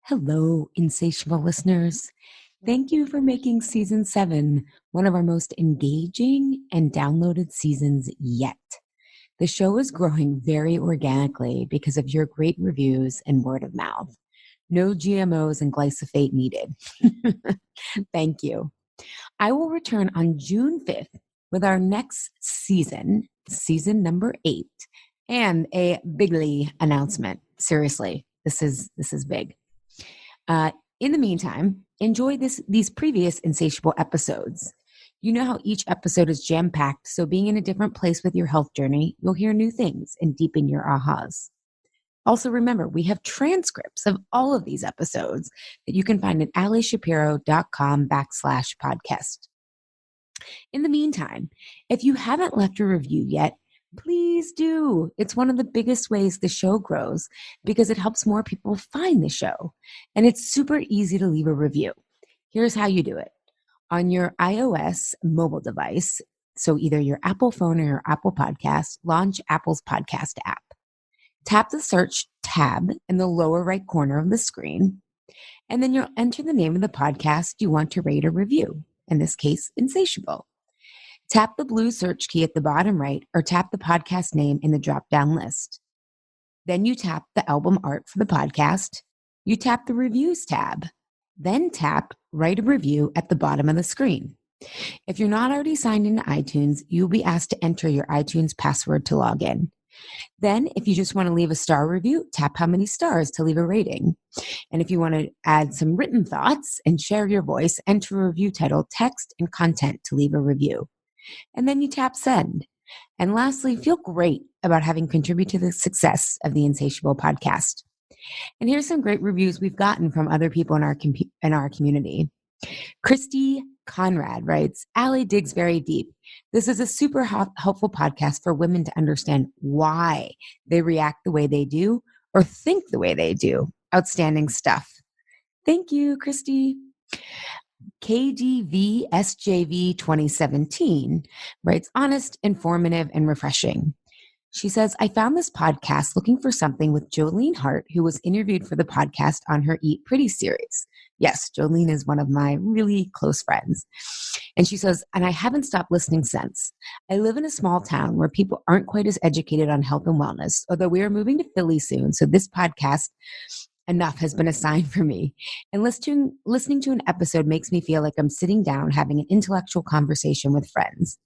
Hello, insatiable listeners. Thank you for making season 7 one of our most engaging and downloaded seasons yet. The show is growing very organically because of your great reviews and word of mouth. No GMOs and glyphosate needed. Thank you. I will return on June 5th with our next season, season number 8, and a bigly announcement. Seriously, this is big. In the meantime, enjoy these previous insatiable episodes. You know how each episode is jam-packed, so being in a different place with your health journey, you'll hear new things and deepen your ahas. Also, remember, we have transcripts of all of these episodes that you can find at alishapiro.com/podcast. In the meantime, if you haven't left a review yet, please do. It's one of the biggest ways the show grows because it helps more people find the show. And it's super easy to leave a review. Here's how you do it. On your iOS mobile device, so either your Apple phone or your Apple Podcast, launch Apple's podcast app. Tap the search tab in the lower right corner of the screen, and then you'll enter the name of the podcast you want to rate or review, in this case, Insatiable. Tap the blue search key at the bottom right or tap the podcast name in the drop-down list. Then you tap the album art for the podcast. You tap the reviews tab. Then tap write a review at the bottom of the screen. If you're not already signed into iTunes, you'll be asked to enter your iTunes password to log in. Then, if you just want to leave a star review, tap how many stars to leave a rating. And if you want to add some written thoughts and share your voice, enter a review title, text, and content to leave a review. And then you tap send. And lastly, feel great about having contributed to the success of the Insatiable podcast. And here's some great reviews we've gotten from other people in our community. Christy Conrad writes, Allie digs very deep. This is a super helpful podcast for women to understand why they react the way they do or think the way they do. Outstanding stuff. Thank you, Christy. KDVSJV 2017 writes, honest, informative, and refreshing. She says, I found this podcast looking for something with Jolene Hart, who was interviewed for the podcast on her Eat Pretty series. Yes, Jolene is one of my really close friends. And she says, and I haven't stopped listening since. I live in a small town where people aren't quite as educated on health and wellness, although we are moving to Philly soon. So this podcast enough has been a sign for me. And listening to an episode makes me feel like I'm sitting down having an intellectual conversation with friends.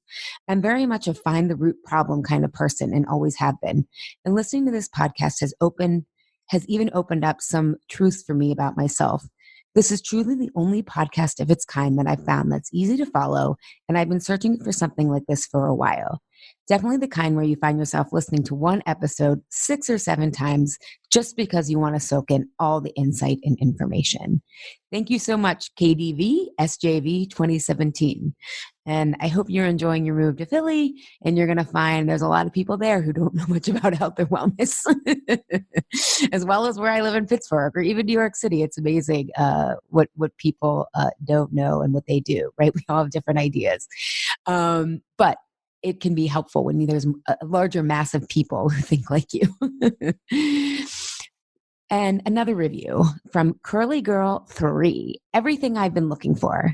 I'm very much a find the root problem kind of person and always have been. And listening to this podcast has even opened up some truths for me about myself. This is truly the only podcast of its kind that I've found that's easy to follow, and I've been searching for something like this for a while. Definitely the kind where you find yourself listening to one episode 6 or 7 times just because you want to soak in all the insight and information. Thank you so much, KDV SJV 2017. And I hope you're enjoying your move to Philly, and you're going to find there's a lot of people there who don't know much about health and wellness, as well as where I live in Pittsburgh or even New York City. It's amazing what people don't know and what they do, right? We all have different ideas. But it can be helpful when there's a larger mass of people who think like you. And another review from Curly Girl 3, everything I've been looking for.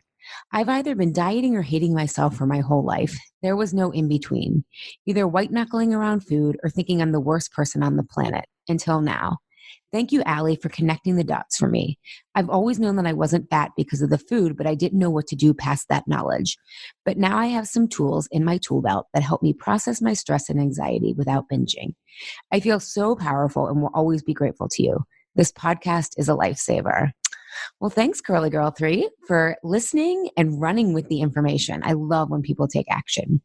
I've either been dieting or hating myself for my whole life. There was no in between, either white knuckling around food or thinking I'm the worst person on the planet until now. Thank you, Allie, for connecting the dots for me. I've always known that I wasn't fat because of the food, but I didn't know what to do past that knowledge. But now I have some tools in my tool belt that help me process my stress and anxiety without binging. I feel so powerful and will always be grateful to you. This podcast is a lifesaver. Well, thanks, Curly Girl 3, for listening and running with the information. I love when people take action.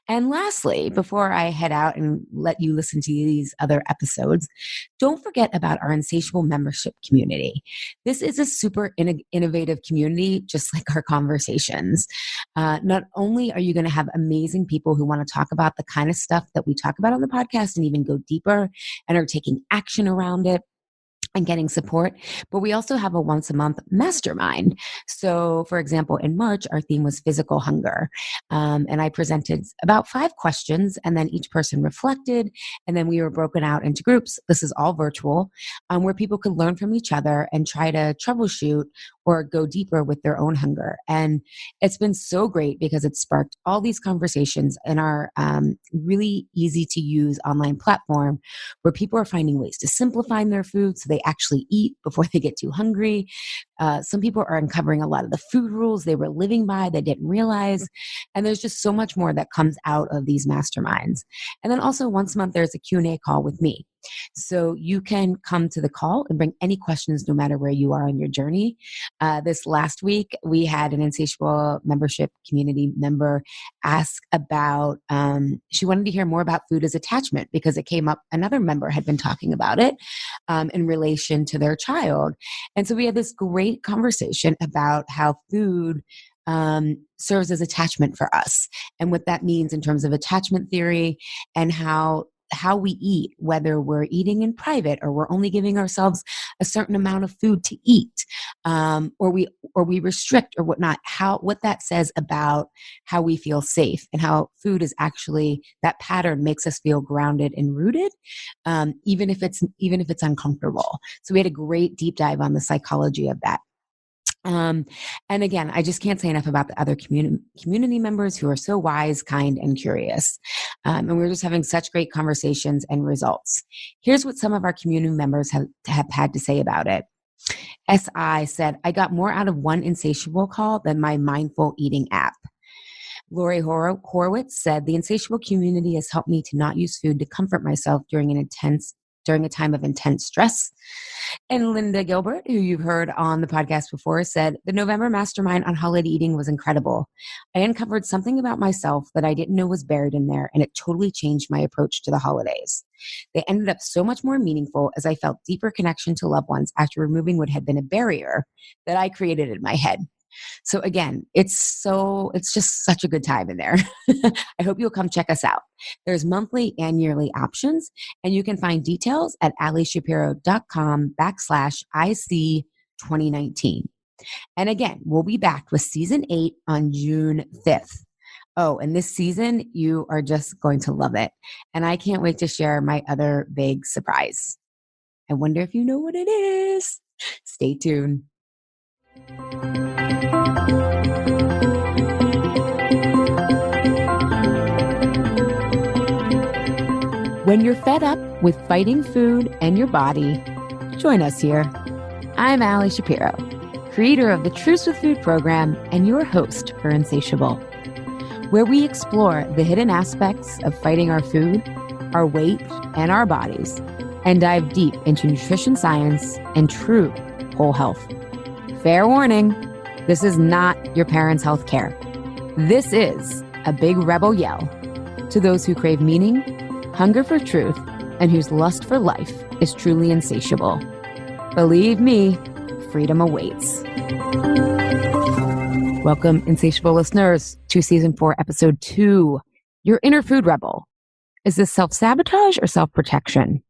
And lastly, before I head out and let you listen to these other episodes, don't forget about our Insatiable membership community. This is a super innovative community, just like our conversations. Not only are you going to have amazing people who want to talk about the kind of stuff that we talk about on the podcast and even go deeper and are taking action around it, and getting support. But we also have a once a month mastermind. So, for example, in March, our theme was physical hunger. And I presented about 5 questions, and then each person reflected. And then we were broken out into groups. This is all virtual, where people could learn from each other and try to troubleshoot or go deeper with their own hunger. And it's been so great because it sparked all these conversations in our really easy to use online platform where people are finding ways to simplify their food so they actually eat before they get too hungry. Some people are uncovering a lot of the food rules they were living by they didn't realize. And there's just so much more that comes out of these masterminds. And then also once a month, there's a Q&A call with me. So you can come to the call and bring any questions no matter where you are on your journey. This last week, we had an Insatiable membership community member ask about, she wanted to hear more about food as attachment because it came up, another member had been talking about it in relation to their child. And so we had this great conversation about how food serves as attachment for us and what that means in terms of attachment theory and how we eat, whether we're eating in private or we're only giving ourselves a certain amount of food to eat, or we restrict or whatnot, what that says about how we feel safe and how food is actually, that pattern makes us feel grounded and rooted, even if it's uncomfortable. So we had a great deep dive on the psychology of that. And again, I just can't say enough about the other community members who are so wise, kind, and curious. And we're just having such great conversations and results. Here's what some of our community members have had to say about it. SI said, I got more out of one Insatiable call than my mindful eating app. Lori Horowitz said, the Insatiable community has helped me to not use food to comfort myself during a time of intense stress. And Linda Gilbert, who you've heard on the podcast before, said, the November mastermind on holiday eating was incredible. I uncovered something about myself that I didn't know was buried in there, and it totally changed my approach to the holidays. They ended up so much more meaningful as I felt deeper connection to loved ones after removing what had been a barrier that I created in my head. So again, it's just such a good time in there. I hope you'll come check us out. There's monthly and yearly options, and you can find details at alishapiro.com/IC2019. And again, we'll be back with season 8 on June 5th. Oh, and this season, you are just going to love it. And I can't wait to share my other big surprise. I wonder if you know what it is. Stay tuned. When you're fed up with fighting food and your body, join us here. I'm Ali Shapiro, creator of the Truths with Food program and your host for Insatiable, where we explore the hidden aspects of fighting our food, our weight, and our bodies, and dive deep into nutrition science and true whole health. Fair warning, this is not your parents' health care. This is a big rebel yell to those who crave meaning, hunger for truth, and whose lust for life is truly insatiable. Believe me, freedom awaits. Welcome, Insatiable listeners, to Season 4, Episode 2, Your Inner Food Rebel. Is this self-sabotage or self-protection?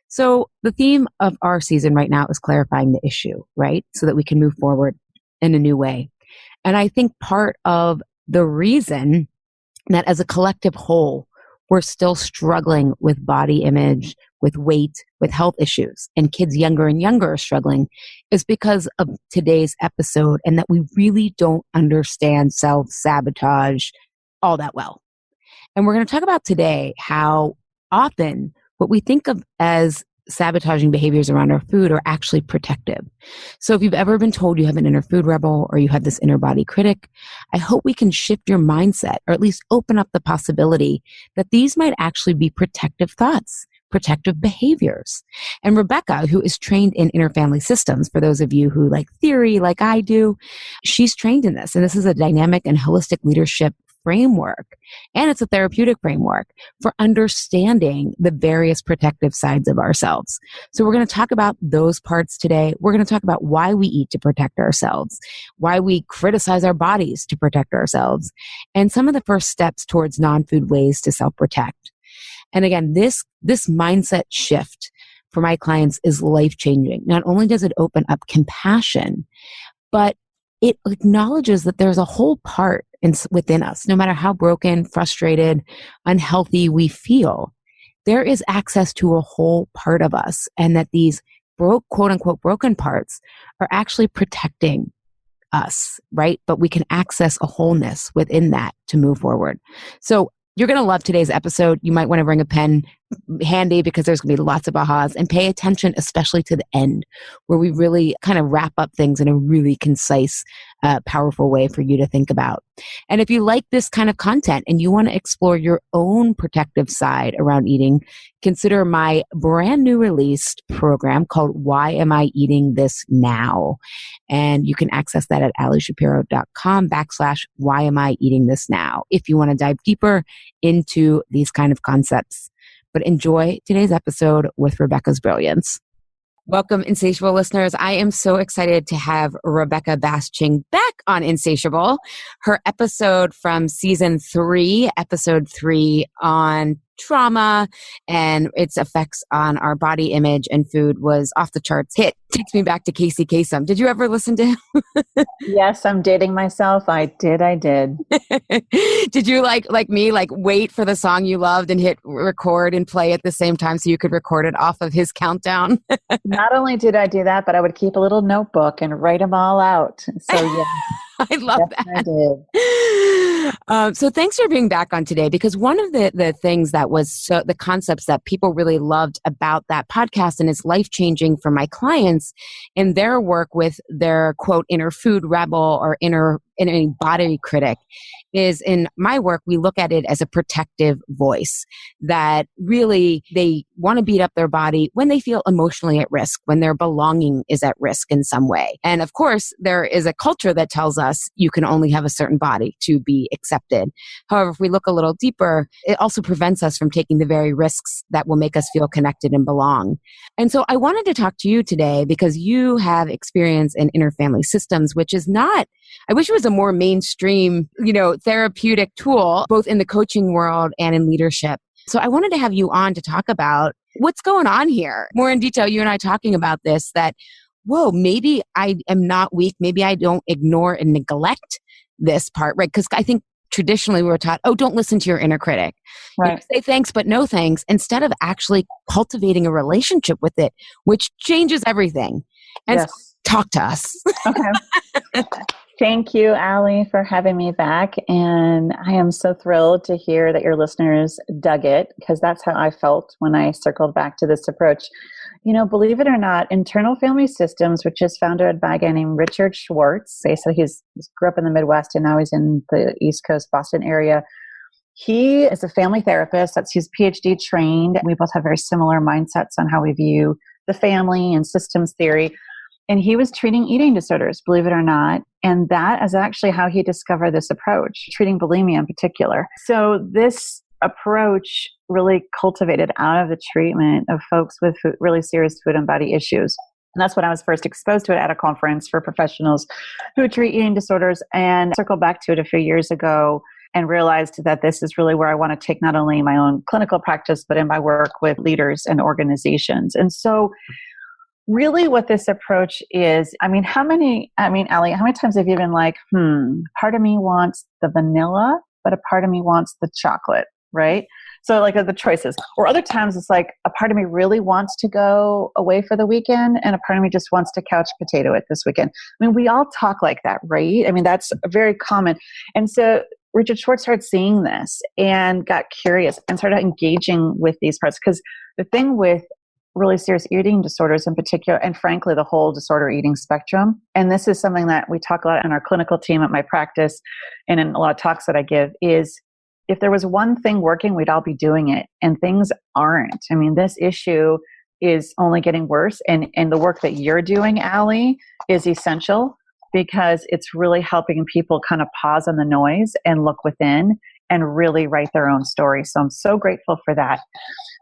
So the theme of our season right now is clarifying the issue, right? So that we can move forward in a new way. And I think part of the reason that as a collective whole, we're still struggling with body image, with weight, with health issues, and kids younger and younger are struggling is because of today's episode and that we really don't understand self-sabotage all that well. And we're going to talk about today how often what we think of as sabotaging behaviors around our food are actually protective. So if you've ever been told you have an inner food rebel or you have this inner body critic, I hope we can shift your mindset or at least open up the possibility that these might actually be protective thoughts, protective behaviors. And Rebecca, who is trained in inner family systems, for those of you who like theory like I do, she's trained in this. And this is a dynamic and holistic leadership framework, and it's a therapeutic framework for understanding the various protective sides of ourselves. So we're going to talk about those parts today. We're going to talk about why we eat to protect ourselves, why we criticize our bodies to protect ourselves, and some of the first steps towards non-food ways to self-protect. And again, this mindset shift for my clients is life-changing. Not only does it open up compassion, but it acknowledges that there's a whole part within us, no matter how broken, frustrated, unhealthy we feel, there is access to a whole part of us, and that these quote unquote broken parts are actually protecting us, right? But we can access a wholeness within that to move forward. So you're going to love today's episode. You might want to bring a pen handy because there's going to be lots of ahas, and pay attention, especially to the end where we really kind of wrap up things in a really concise, powerful way for you to think about. And if you like this kind of content and you want to explore your own protective side around eating, consider my brand new released program called Why Am I Eating This Now? And you can access that at alishapiro.com/Why Am I Eating This Now? If you want to dive deeper into these kind of concepts. But enjoy today's episode with Rebecca's brilliance. Welcome, Insatiable listeners. I am so excited to have Rebecca Basching back on Insatiable. Her episode from season 3, episode 3 on trauma and its effects on our body image and food was off the charts hit. Takes me back to Casey Kasem. Did you ever listen to him? Yes, I'm dating myself. I did. Did you like me, wait for the song you loved and hit record and play at the same time so you could record it off of his countdown? Not only did I do that, but I would keep a little notebook and write them all out. So yeah. I love that. I did. So thanks for being back on today, because one of the things that was the concepts that people really loved about that podcast, and it's life-changing for my clients in their work with their quote inner food rebel or inner body critic, is in my work, we look at it as a protective voice that really they want to beat up their body when they feel emotionally at risk, when their belonging is at risk in some way. And of course, there is a culture that tells us you can only have a certain body to be accepted. However, if we look a little deeper, it also prevents us from taking the very risks that will make us feel connected and belong. And so I wanted to talk to you today because you have experience in inner family systems, which is not, I wish it was a more mainstream, therapeutic tool, both in the coaching world and in leadership. So I wanted to have you on to talk about what's going on here. More in detail, you and I talking about this, that, whoa, maybe I am not weak. Maybe I don't ignore and neglect this part, right? Because I think traditionally we were taught, don't listen to your inner critic. Right. Say thanks, but no thanks, instead of actually cultivating a relationship with it, which changes everything. And yes. So talk to us. Okay. Thank you, Allie, for having me back. And I am so thrilled to hear that your listeners dug it, because that's how I felt when I circled back to this approach. Believe it or not, internal family systems, which is founded by a guy named Richard Schwartz. So he grew up in the Midwest and now he's in the East Coast, Boston area. He is a family therapist. He's PhD trained. We both have very similar mindsets on how we view the family and systems theory. And he was treating eating disorders, believe it or not. And that is actually how he discovered this approach, treating bulimia in particular. So this approach really cultivated out of the treatment of folks with really serious food and body issues. And that's when I was first exposed to it at a conference for professionals who treat eating disorders, and circled back to it a few years ago and realized that this is really where I want to take not only my own clinical practice, but in my work with leaders and organizations. And so really what this approach is, Allie, how many times have you been like, part of me wants the vanilla, but a part of me wants the chocolate, right? So like the choices. Or other times it's like a part of me really wants to go away for the weekend and a part of me just wants to couch potato it this weekend. We all talk like that, right? That's very common. And so Richard Schwartz started seeing this and got curious and started engaging with these parts. Because the thing with really serious eating disorders in particular, and frankly, the whole disorder eating spectrum. And this is something that we talk a lot in our clinical team at my practice and in a lot of talks that I give, is if there was one thing working, we'd all be doing it. And things aren't. This issue is only getting worse. And the work that you're doing, Allie, is essential, because it's really helping people kind of pause on the noise and look within and really write their own story. So I'm so grateful for that.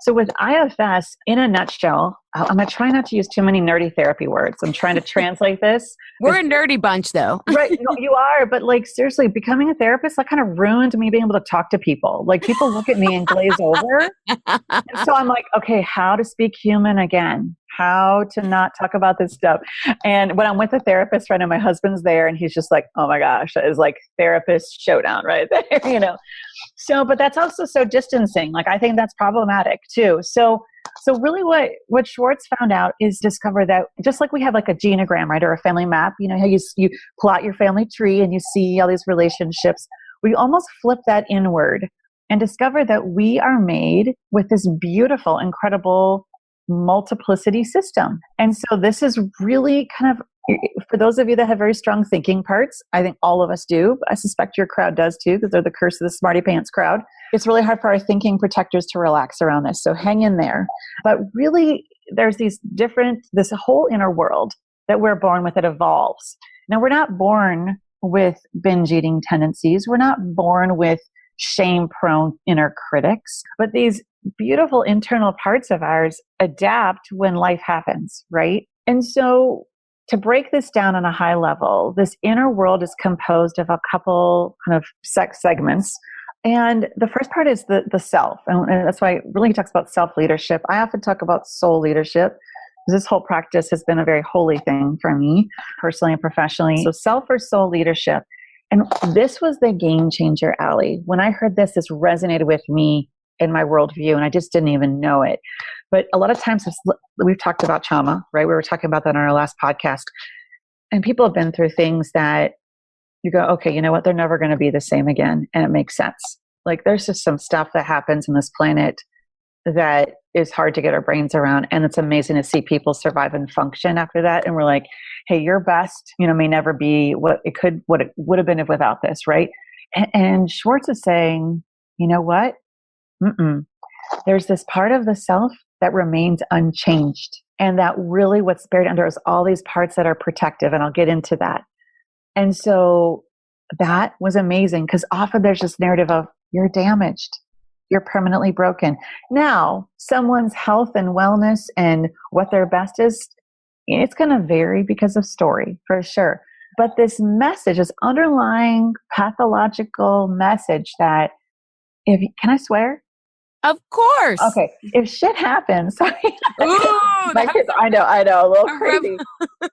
So with IFS, in a nutshell, I'm going to try not to use too many nerdy therapy words. I'm trying to translate this. We're a nerdy bunch, though. Right. No, you are. But like, seriously, becoming a therapist, that kind of ruined me being able to talk to people. Like, people look at me and glaze over. And so I'm like, okay, how to speak human again, how to not talk about this stuff. And when I'm with a therapist right now, my husband's there and he's just like, oh my gosh, that is like therapist showdown right there. So, but that's also so distancing. Like, I think that's problematic too. So really what Schwartz found out is discover that just like we have like a genogram, right? Or a family map, how you plot your family tree and you see all these relationships. We almost flip that inward and discover that we are made with this beautiful, incredible multiplicity system. And so this is really kind of, for those of you that have very strong thinking parts, I think all of us do. I suspect your crowd does too, because they're the curse of the smarty pants crowd. It's really hard for our thinking protectors to relax around this. So hang in there. But really, there's this whole inner world that we're born with that evolves. Now, we're not born with binge eating tendencies. We're not born with shame-prone inner critics, but these beautiful internal parts of ours adapt when life happens, right? And so to break this down on a high level, this inner world is composed of a couple kind of segments. And the first part is the self. And that's why really he talks about self-leadership. I often talk about soul leadership. This whole practice has been a very holy thing for me, personally and professionally. So self or soul leadership. And this was the game changer, Allie. When I heard this resonated with me in my worldview, and I just didn't even know it. But a lot of times we've talked about trauma, right? We were talking about that on our last podcast. And people have been through things that you go, okay, you know what? They're never going to be the same again. And it makes sense. Like, there's just some stuff that happens on this planet that is hard to get our brains around. And it's amazing to see people survive and function after that. And we're like, hey, your best, may never be what it would have been without this, right? And Schwartz is saying, you know what? There's this part of the self that remains unchanged. And that really what's buried under is all these parts that are protective. And I'll get into that. And so that was amazing, because often there's this narrative of you're damaged. You're permanently broken. Now, someone's health and wellness and what their best is, it's going to vary because of story, for sure. But this message, this underlying pathological message that can I swear? Of course. Okay. If shit happens, sorry. Ooh, My kids, I know, a little crazy.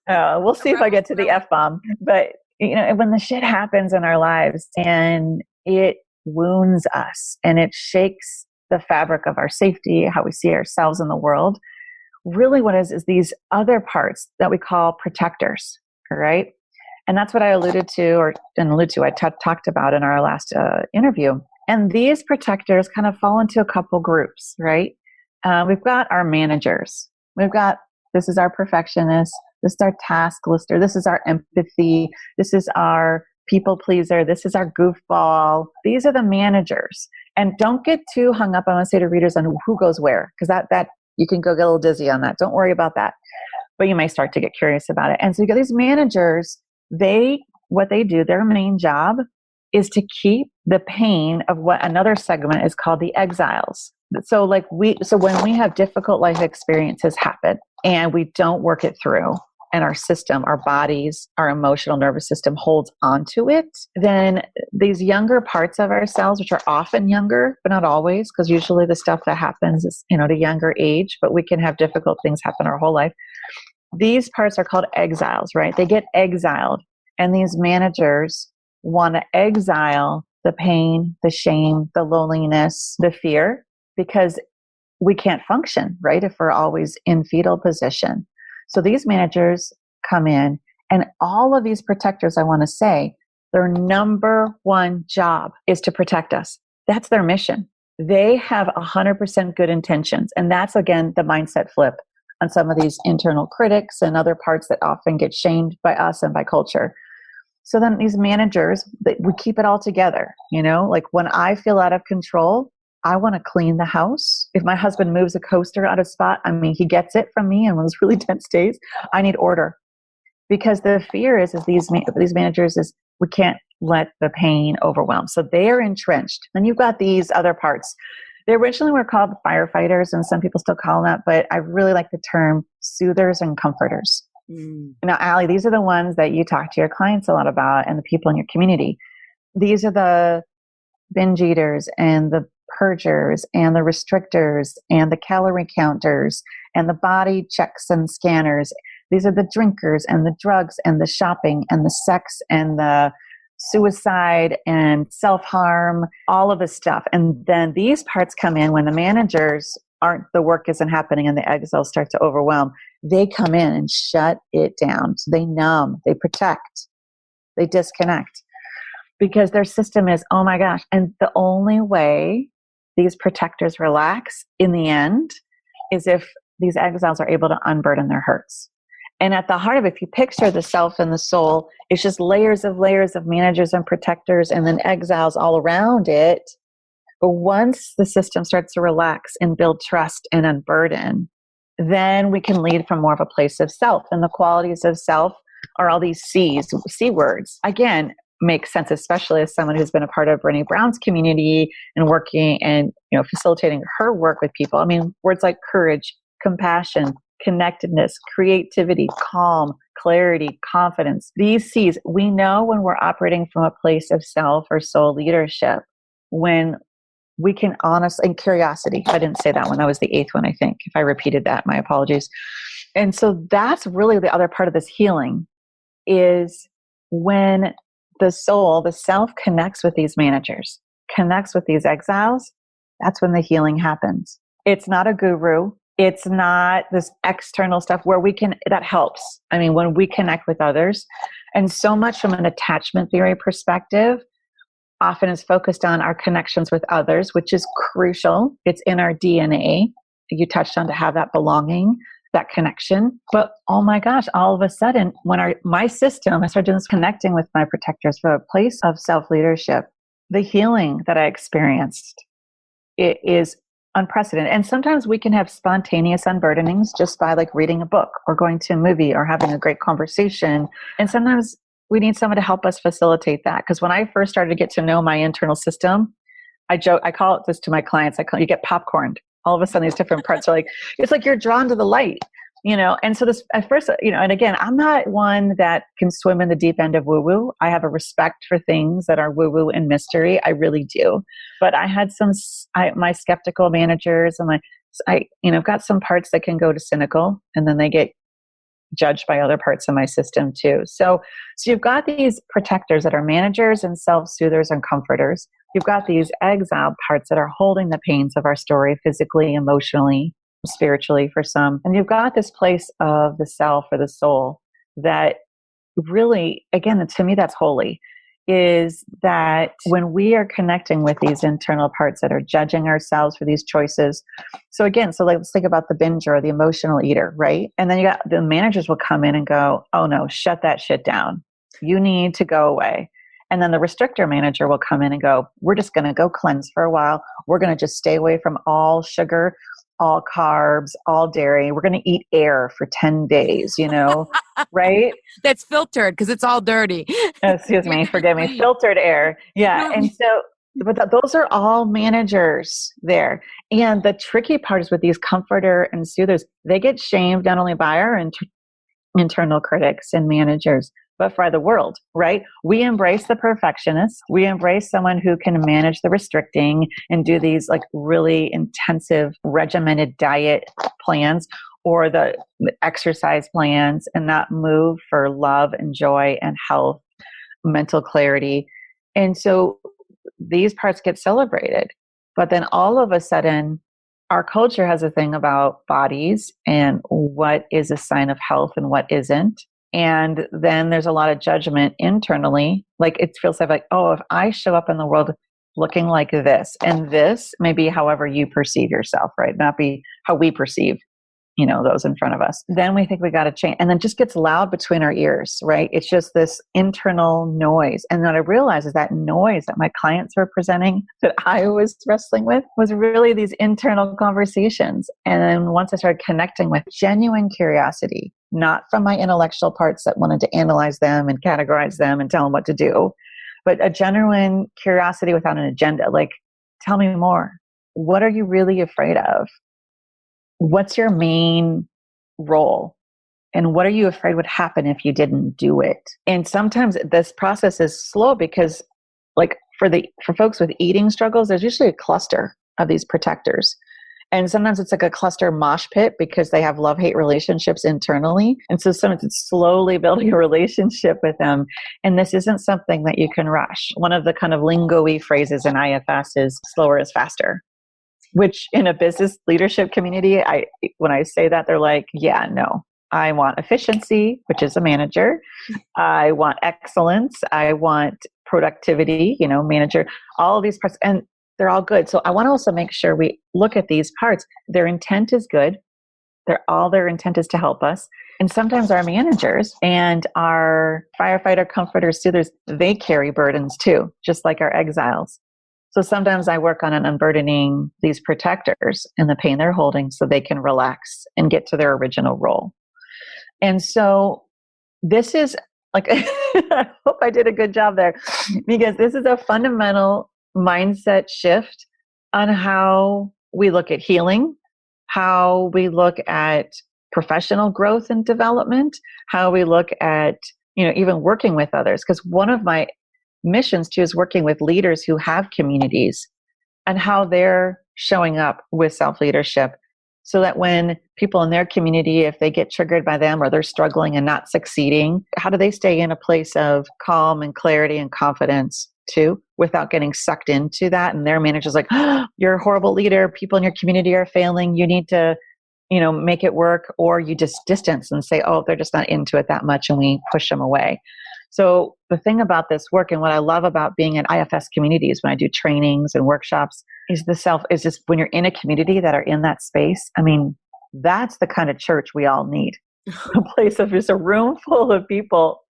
We'll see if I get to the F-bomb. But, when the shit happens in our lives and it wounds us and it shakes the fabric of our safety, how we see ourselves in the world, really what is these other parts that we call protectors, right? And that's what I I talked about in our last interview. And these protectors kind of fall into a couple groups, right? We've got our managers. This is our perfectionist. This is our task lister. This is our empathy. This is our people pleaser. This is our goofball. These are the managers. And don't get too hung up, I want to say to readers, on who goes where, because that you can go get a little dizzy on that. Don't worry about that. But you may start to get curious about it. And so you got these managers, what they do, their main job is to keep the pain of what another segment is called the exiles. So when we have difficult life experiences happen and we don't work it through, and our system, our bodies, our emotional nervous system holds onto it, then these younger parts of ourselves, which are often younger, but not always, because usually the stuff that happens is, at a younger age, but we can have difficult things happen our whole life. These parts are called exiles, right? They get exiled. And these managers want to exile the pain, the shame, the loneliness, the fear, because we can't function, right? If we're always in fetal position. So these managers come in, and all of these protectors, I want to say, their number one job is to protect us. That's their mission. They have 100% good intentions. And that's, again, the mindset flip on some of these internal critics and other parts that often get shamed by us and by culture. So then these managers, we keep it all together. Like when I feel out of control, I want to clean the house. If my husband moves a coaster out of spot, he gets it from me in those really tense days. I need order, because the fear is these managers is We can't let the pain overwhelm. So they are entrenched. Then you've got these other parts. They originally were called firefighters, and some people still call them that, but I really like the term soothers and comforters. Now, Allie, these are the ones that you talk to your clients a lot about and the people in your community. These are the binge eaters and the purgers and the restrictors and the calorie counters and the body checks and scanners. These are the drinkers and the drugs and the shopping and the sex and the suicide and self-harm, all of this stuff. And then these parts come in when the managers the work isn't happening and the exiles start to overwhelm. They come in and shut it down. So they numb, they protect, they disconnect because their system is, oh my gosh. And the only way these protectors relax in the end is if these exiles are able to unburden their hurts. And at the heart of it, if you picture the self and the soul, it's just layers of managers and protectors and then exiles all around it. But once the system starts to relax and build trust and unburden, then we can lead from more of a place of self. And the qualities of self are all these C words. Again, makes sense, especially as someone who's been a part of Brené Brown's community and working and facilitating her work with people. I mean, words like courage, compassion, connectedness, creativity, calm, clarity, confidence. These C's, we know when we're operating from a place of self or soul leadership, when we can honestly, and curiosity. I didn't say that one. That was the 8th one, I think. If I repeated that, my apologies. And so that's really the other part of this healing is when the soul, the self connects with these managers, connects with these exiles, that's when the healing happens. It's not a guru. It's not this external stuff where that helps. I mean, when we connect with others, and so much from an attachment theory perspective, often is focused on our connections with others, which is crucial. It's in our DNA. You touched on to have that belonging, that connection. But oh my gosh, all of a sudden, when my system, I started doing this connecting with my protectors from a place of self-leadership, the healing that I experienced, it is unprecedented. And sometimes we can have spontaneous unburdenings just by like reading a book or going to a movie or having a great conversation. And sometimes we need someone to help us facilitate that. Because when I first started to get to know my internal system, I call it this to my clients. You get popcorned. All of a sudden, these different parts are like, it's like you're drawn to the light, And so this at first, and again, I'm not one that can swim in the deep end of woo-woo. I have a respect for things that are woo-woo and mystery. I really do. But I had my skeptical managers and I've got some parts that can go to cynical, and then they get judged by other parts of my system too. So you've got these protectors that are managers and self-soothers and comforters. You've got these exiled parts that are holding the pains of our story physically, emotionally, spiritually for some. And you've got this place of the self or the soul that really, again, to me, that's holy, is that when we are connecting with these internal parts that are judging ourselves for these choices. So again, let's think about the binger or the emotional eater, right? And then the managers will come in and go, oh no, shut that shit down. You need to go away. And then the restrictor manager will come in and go, we're just going to go cleanse for a while. We're going to just stay away from all sugar, all carbs, all dairy. We're going to eat air for 10 days, right? That's filtered because it's all dirty. Excuse me, forgive me. Filtered air. Yeah. And so, but those are all managers there. And the tricky part is with these comforter and soothers, they get shamed not only by our internal critics and managers, but for the world, right? We embrace the perfectionist. We embrace someone who can manage the restricting and do these like really intensive regimented diet plans or the exercise plans and not move for love and joy and health, mental clarity. And so these parts get celebrated. But then all of a sudden, our culture has a thing about bodies and what is a sign of health and what isn't. And then there's a lot of judgment internally. Like it feels like, oh, if I show up in the world looking like this, and this may be however you perceive yourself, right? Not be how we perceive, those in front of us. Then we think we got to change. And then it just gets loud between our ears, right? It's just this internal noise. And what I realized is that noise that my clients were presenting that I was wrestling with was really these internal conversations. And then once I started connecting with genuine curiosity, not from my intellectual parts that wanted to analyze them and categorize them and tell them what to do, but a genuine curiosity without an agenda. Like, tell me more. What are you really afraid of? What's your main role? And what are you afraid would happen if you didn't do it? And sometimes this process is slow because, like, for folks with eating struggles, there's usually a cluster of these protectors. And sometimes it's like a cluster mosh pit because they have love-hate relationships internally. And so sometimes it's slowly building a relationship with them. And this isn't something that you can rush. One of the kind of lingo-y phrases in IFS is slower is faster, which in a business leadership community, when I say that, they're like, yeah, no. I want efficiency, which is a manager. I want excellence. I want productivity, manager, all of these parts. And they're all good. So I want to also make sure we look at these parts. Their intent is good. Their intent is to help us. And sometimes our managers and our firefighter, comforters, soothers, they carry burdens too, just like our exiles. So sometimes I work on unburdening these protectors and the pain they're holding so they can relax and get to their original role. And so this is like, I hope I did a good job there, because this is a fundamental mindset shift on how we look at healing, how we look at professional growth and development, how we look at, even working with others. Because one of my missions too is working with leaders who have communities and how they're showing up with self-leadership, so that when people in their community, if they get triggered by them or they're struggling and not succeeding, how do they stay in a place of calm and clarity and confidence too, without getting sucked into that? And their manager's like, oh, you're a horrible leader. People in your community are failing. You need to, make it work. Or you just distance and say, oh, they're just not into it that much, and we push them away. So the thing about this work, and what I love about being in IFS communities when I do trainings and workshops, is just when you're in a community that are in that space. I mean, that's the kind of church we all need. A place of just a room full of people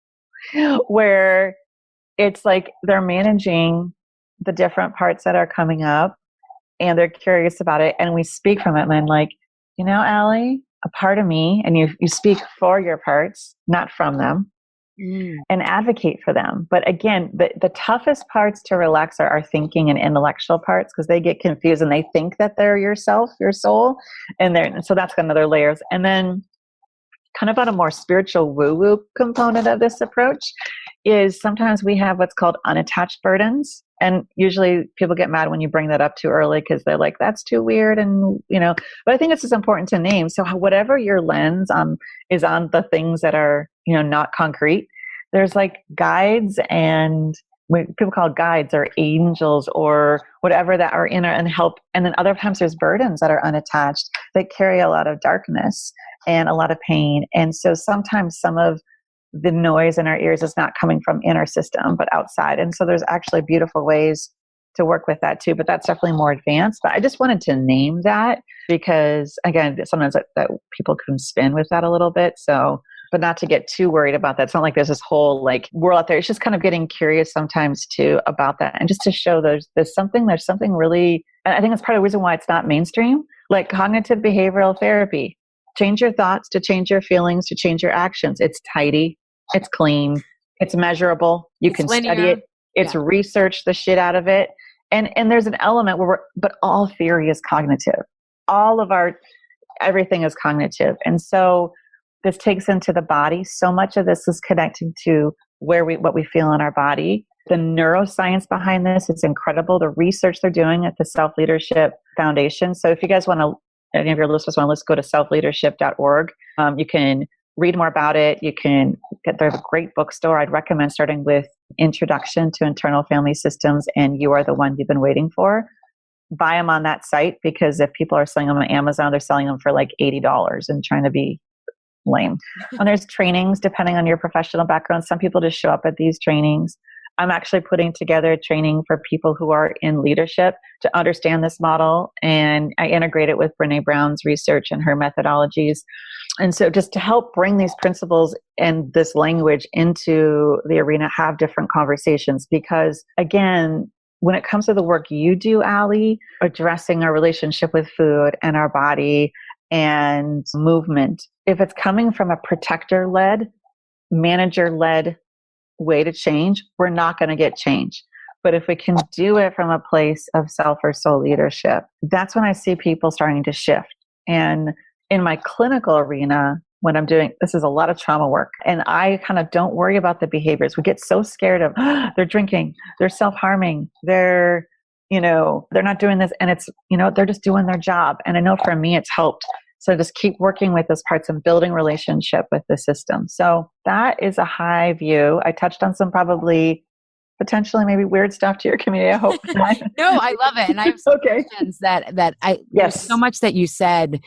where it's like they're managing the different parts that are coming up and they're curious about it. And we speak from it. And I'm like, Allie, a part of me, and you speak for your parts, not from them. And advocate for them. But again, the toughest parts to relax are our thinking and intellectual parts, because they get confused and they think that they're yourself, your soul. So that's another layers. And then kind of on a more spiritual woo-woo component of this approach is sometimes we have what's called unattached burdens. And usually people get mad when you bring that up too early because they're like, that's too weird. And, but I think it's just important to name. So whatever your lens is on the things that are, not concrete, there's like guides, and people call guides or angels or whatever that are in and help. And then other times there's burdens that are unattached that carry a lot of darkness and a lot of pain. And so sometimes some of the noise in our ears is not coming from in our system, but outside. And so there's actually beautiful ways to work with that too, but that's definitely more advanced. But I just wanted to name that because, again, sometimes that people can spin with that a little bit. So, but not to get too worried about that. It's not like there's this whole like world out there. It's just kind of getting curious sometimes too about that. And just to show there's something really, and I think that's part of the reason why it's not mainstream, like cognitive behavioral therapy. Change your thoughts to change your feelings, to change your actions. It's tidy. It's clean. It's measurable. You can study it. It's research the shit out of it. And there's an element but all theory is cognitive. Everything is cognitive. And so this takes into the body. So much of this is connecting to what we feel in our body. The neuroscience behind this is incredible. The research they're doing at the Self-Leadership Foundation. So if you guys want to, any of your listeners want to, go to selfleadership.org. You can read more about it. You can get their great bookstore. I'd recommend starting with Introduction to Internal Family Systems and You Are the One You've Been Waiting For. Buy them on that site, because if people are selling them on Amazon, they're selling them for like $80 and trying to be lame. And there's trainings depending on your professional background. Some people just show up at these trainings. I'm actually putting together a training for people who are in leadership to understand this model. And I integrate it with Brene Brown's research and her methodologies. And so just to help bring these principles and this language into the arena, have different conversations. Because again, when it comes to the work you do, Allie, addressing our relationship with food and our body and movement, if it's coming from a protector-led, manager-led way to change, we're not going to get change. But if we can do it from a place of self or soul leadership, that's when I see people starting to shift. And in my clinical arena, when I'm doing, this is a lot of trauma work, and I kind of don't worry about the behaviors. We get so scared of, they're drinking, they're self-harming, they're not doing this. And it's, they're just doing their job. And I know for me, it's helped. So just keep working with those parts and building relationship with the system. So that is a high view. I touched on some probably potentially maybe weird stuff to your community. I hope. No, I love it. And I have some okay. questions that Yes. There's so much that you said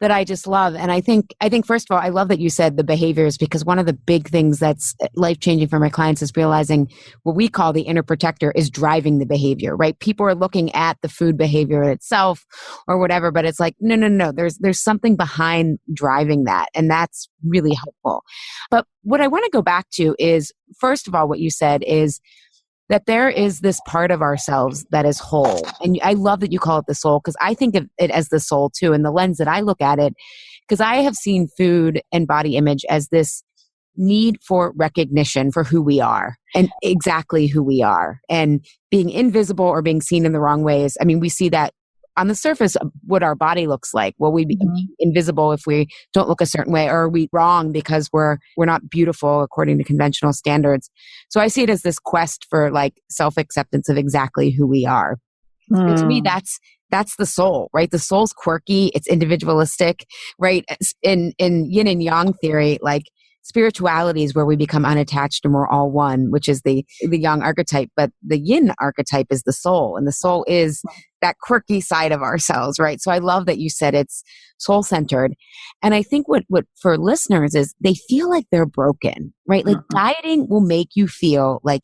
that I just love. And I think first of all, I love that you said the behaviors, because one of the big things that's life-changing for my clients is realizing what we call the inner protector is driving the behavior, right? People are looking at the food behavior itself or whatever, but it's like, no. There's something behind driving that. And that's really helpful. But what I want to go back to is, first of all, what you said is that there is this part of ourselves that is whole. And I love that you call it the soul, because I think of it as the soul too. And the lens that I look at it, because I have seen food and body image as this need for recognition for who we are and exactly who we are, and being invisible or being seen in the wrong ways. I mean, we see that on the surface of what our body looks like. Will we be invisible if we don't look a certain way, or are we wrong because we're not beautiful according to conventional standards? So I see it as this quest for like self-acceptance of exactly who we are. And to me, that's the soul, right? The soul's quirky, it's individualistic, right? In yin and yang theory, like spirituality is where we become unattached and we're all one, which is the yang archetype. But the yin archetype is the soul, and the soul is that quirky side of ourselves, right? So I love that you said it's soul centered. And I think what for listeners is they feel like they're broken, right? Like dieting will make you feel like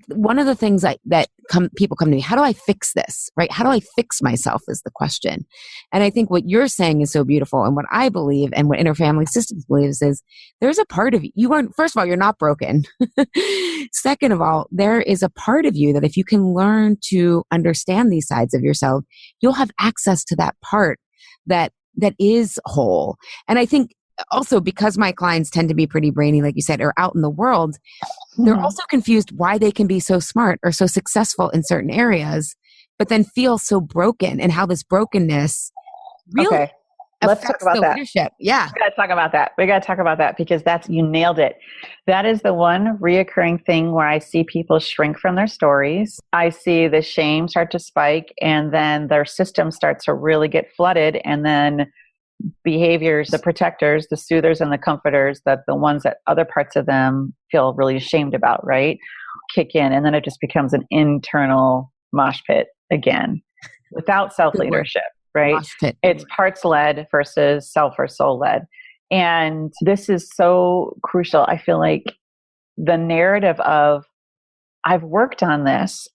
one of the things that people come to me, how do I fix this, right? How do I fix myself is the question. And I think what you're saying is so beautiful. And what I believe and what Interfamily Systems believes is there's a part of you aren't, first of all, you're not broken. Second of all, there is a part of you that if you can learn to understand these sides of yourself, you'll have access to that part that is whole. And I think also, because my clients tend to be pretty brainy, like you said, or out in the world, they're also confused why they can be so smart or so successful in certain areas, but then feel so broken, and how this brokenness really Let's talk about that. Leadership. Yeah. We got to talk about that. Because you nailed it. That is the one reoccurring thing where I see people shrink from their stories. I see the shame start to spike, and then their system starts to really get flooded, and then behaviors, the protectors, the soothers, and the comforters, that the ones that other parts of them feel really ashamed about, right, kick in. And then it just becomes an internal mosh pit again without self-leadership, right? It's parts led versus self or soul led. And this is so crucial. I feel like the narrative of, I've worked on this,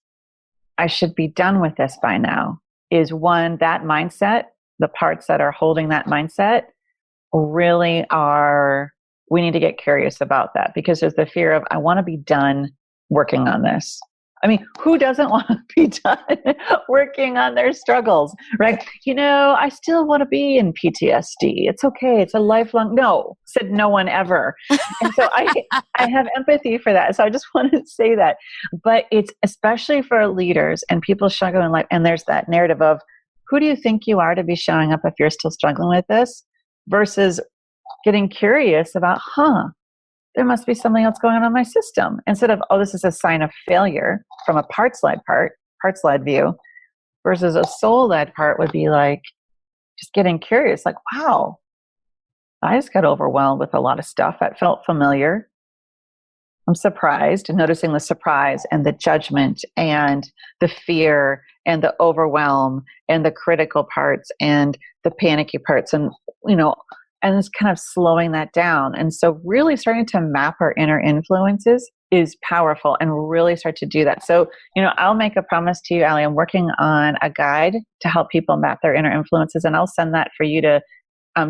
I should be done with this by now, is one, that mindset. The parts that are holding that mindset really are, we need to get curious about that, because there's the fear of, I want to be done working on this. I mean, who doesn't want to be done working on their struggles, right? I still want to be in PTSD. It's okay. It's a lifelong, no, said no one ever. And so I have empathy for that. So I just want to say that. But it's especially for leaders and people struggling in life. And there's that narrative of, who do you think you are to be showing up if you're still struggling with this? Versus getting curious about, there must be something else going on in my system. Instead of, this is a sign of failure from a parts-led view, versus a soul-led part would be like, just getting curious, like, wow, I just got overwhelmed with a lot of stuff that felt familiar. I'm surprised, and noticing the surprise and the judgment and the fear and the overwhelm and the critical parts and the panicky parts, and and it's kind of slowing that down. And so really starting to map our inner influences is powerful, and really start to do that. So, I'll make a promise to you, Allie, I'm working on a guide to help people map their inner influences, and I'll send that for you to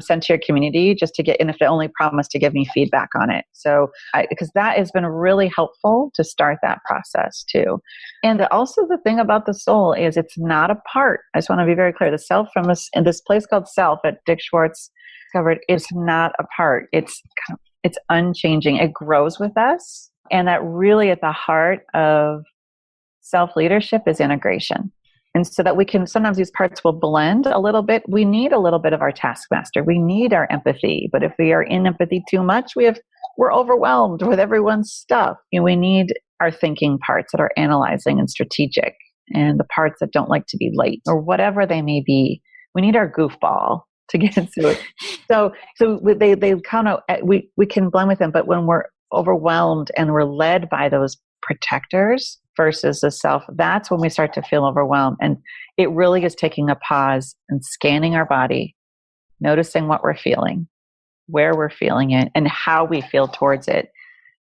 send to your community, just to get, and if they only promise to give me feedback on it. So, because that has been really helpful to start that process too. And also the thing about the soul is it's not a part. I just want to be very clear. The self in this place called Self at Dick Schwartz discovered it's not a part. It's unchanging. It grows with us. And that really at the heart of self-leadership is integration. And so that we can, sometimes these parts will blend a little bit. We need a little bit of our taskmaster. We need our empathy. But if we are in empathy too much, we're overwhelmed with everyone's stuff. We need our thinking parts that are analyzing and strategic, and the parts that don't like to be late or whatever they may be. We need our goofball to get through it. So they kind of, we can blend with them, but when we're overwhelmed and we're led by those protectors versus the self, that's when we start to feel overwhelmed. And it really is taking a pause and scanning our body, noticing what we're feeling, where we're feeling it, and how we feel towards it.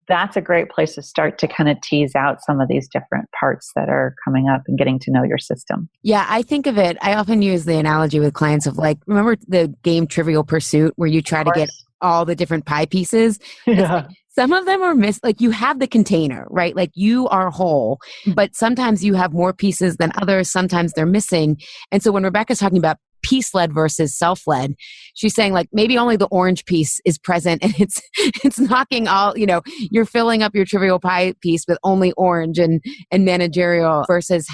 That's a great place to start to kind of tease out some of these different parts that are coming up and getting to know your system. Yeah, I think of it, I often use the analogy with clients of like, remember the game Trivial Pursuit where you try to get all the different pie pieces? Yeah. Like, some of them are like you have the container, right? Like you are whole, but sometimes you have more pieces than others. Sometimes they're missing. And so when Rebecca's talking about piece-led versus self-led, she's saying like maybe only the orange piece is present and it's knocking all, you're filling up your trivial pie piece with only orange and managerial versus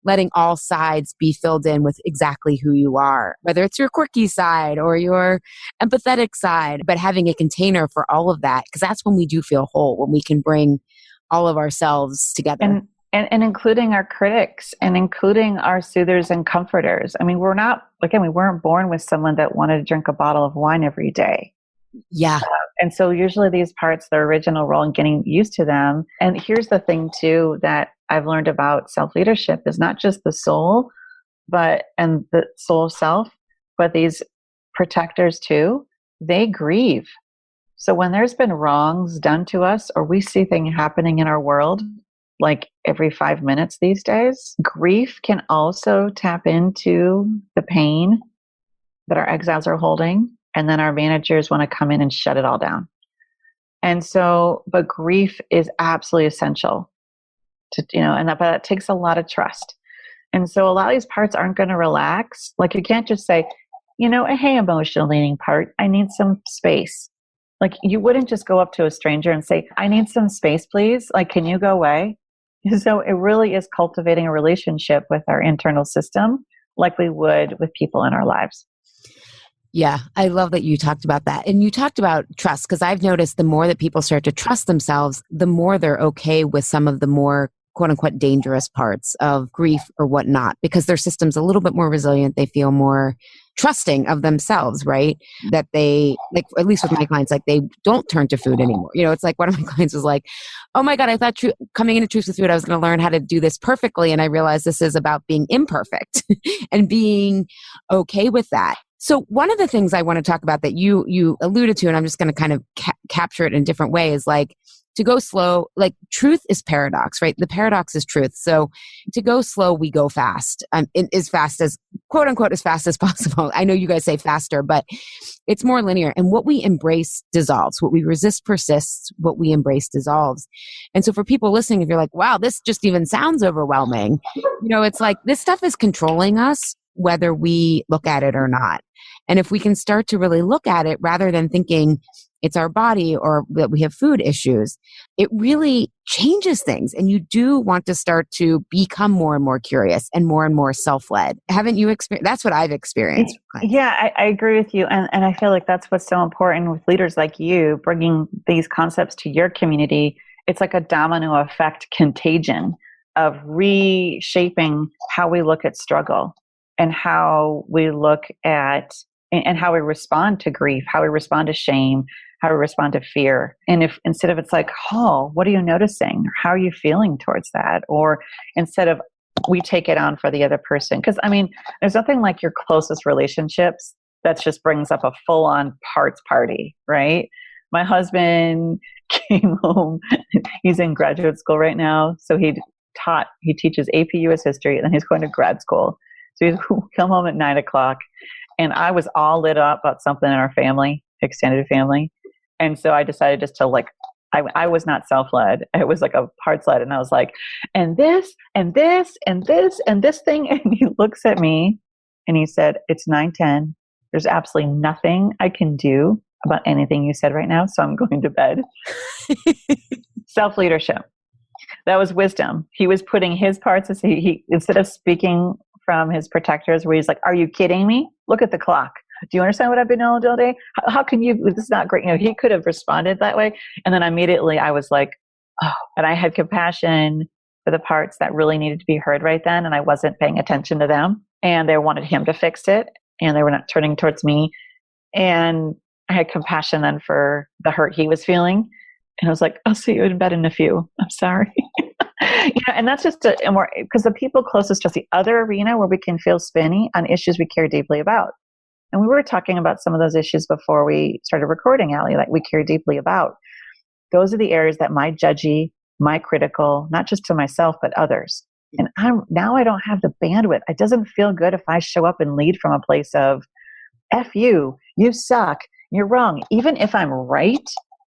letting all sides be filled in with exactly who you are, whether it's your quirky side or your empathetic side, but having a container for all of that, because that's when we do feel whole, when we can bring all of ourselves together. And including our critics and including our soothers and comforters. I mean, we weren't born with someone that wanted to drink a bottle of wine every day. Yeah. And so usually these parts, the original role and getting used to them. And here's the thing too, that I've learned about self-leadership is not just the soul, and the soul self, but these protectors too, they grieve. So when there's been wrongs done to us, or we see things happening in our world, like every 5 minutes these days, grief can also tap into the pain that our exiles are holding. And then our managers want to come in and shut it all down. And so, but grief is absolutely essential to, but that takes a lot of trust. And so a lot of these parts aren't going to relax. Like you can't just say, hey, emotional leaning part, I need some space. Like you wouldn't just go up to a stranger and say, I need some space, please. Like, can you go away? So it really is cultivating a relationship with our internal system like we would with people in our lives. Yeah, I love that you talked about that. And you talked about trust, because I've noticed the more that people start to trust themselves, the more they're okay with some of the more quote unquote dangerous parts of grief or whatnot, because their system's a little bit more resilient. They feel more trusting of themselves, right? That they, like, at least with my clients, like they don't turn to food anymore. It's like one of my clients was like, oh my God, I thought coming into Truth with Food, I was going to learn how to do this perfectly. And I realized this is about being imperfect and being okay with that. So one of the things I want to talk about that you alluded to, and I'm just going to kind of capture it in a different way, is like to go slow. Like truth is paradox, right? The paradox is truth. So to go slow, we go fast, as fast as, quote unquote, as fast as possible. I know you guys say faster, but it's more linear. And what we embrace dissolves. What we resist persists. What we embrace dissolves. And so for people listening, if you're like, wow, this just even sounds overwhelming, it's like this stuff is controlling us, whether we look at it or not. And if we can start to really look at it rather than thinking it's our body or that we have food issues, it really changes things. And you do want to start to become more and more curious and more self-led. Haven't you experienced? That's what I've experienced. Yeah, I agree with you. And I feel like that's what's so important with leaders like you, bringing these concepts to your community. It's like a domino effect contagion of reshaping how we look at struggle and how we look at and how we respond to grief, how we respond to shame, how we respond to fear. And if instead of it's like, oh, what are you noticing? How are you feeling towards that? Or instead of we take it on for the other person. Because there's nothing like your closest relationships that just brings up a full-on parts party, right? My husband came home. He's in graduate school right now. So he teaches AP US history, and then he's going to grad school. So he'd come home at 9:00, and I was all lit up about something in our family, extended family. And so I decided just to I was not self-led. It was like a parts-led. And I was like, and this, and this, and this, and this thing. And he looks at me and he said, it's 9:10. There's absolutely nothing I can do about anything you said right now. So I'm going to bed. Self-leadership. That was wisdom. He was putting his parts as he instead of speaking from his protectors where he's like, are you kidding me? Look at the clock. Do you understand what I've been doing all day? How can you, this is not great. He could have responded that way. And then immediately I was like, oh, and I had compassion for the parts that really needed to be heard right then. And I wasn't paying attention to them, and they wanted him to fix it, and they were not turning towards me. And I had compassion then for the hurt he was feeling. And I was like, I'll see you in bed in a few. I'm sorry. And that's just because the people closest to us, the other arena where we can feel spinny on issues we care deeply about. And we were talking about some of those issues before we started recording, Allie, that we care deeply about. Those are the areas that my judgy, my critical, not just to myself, but others. And now I don't have the bandwidth. It doesn't feel good if I show up and lead from a place of, F you suck, you're wrong. Even if I'm right,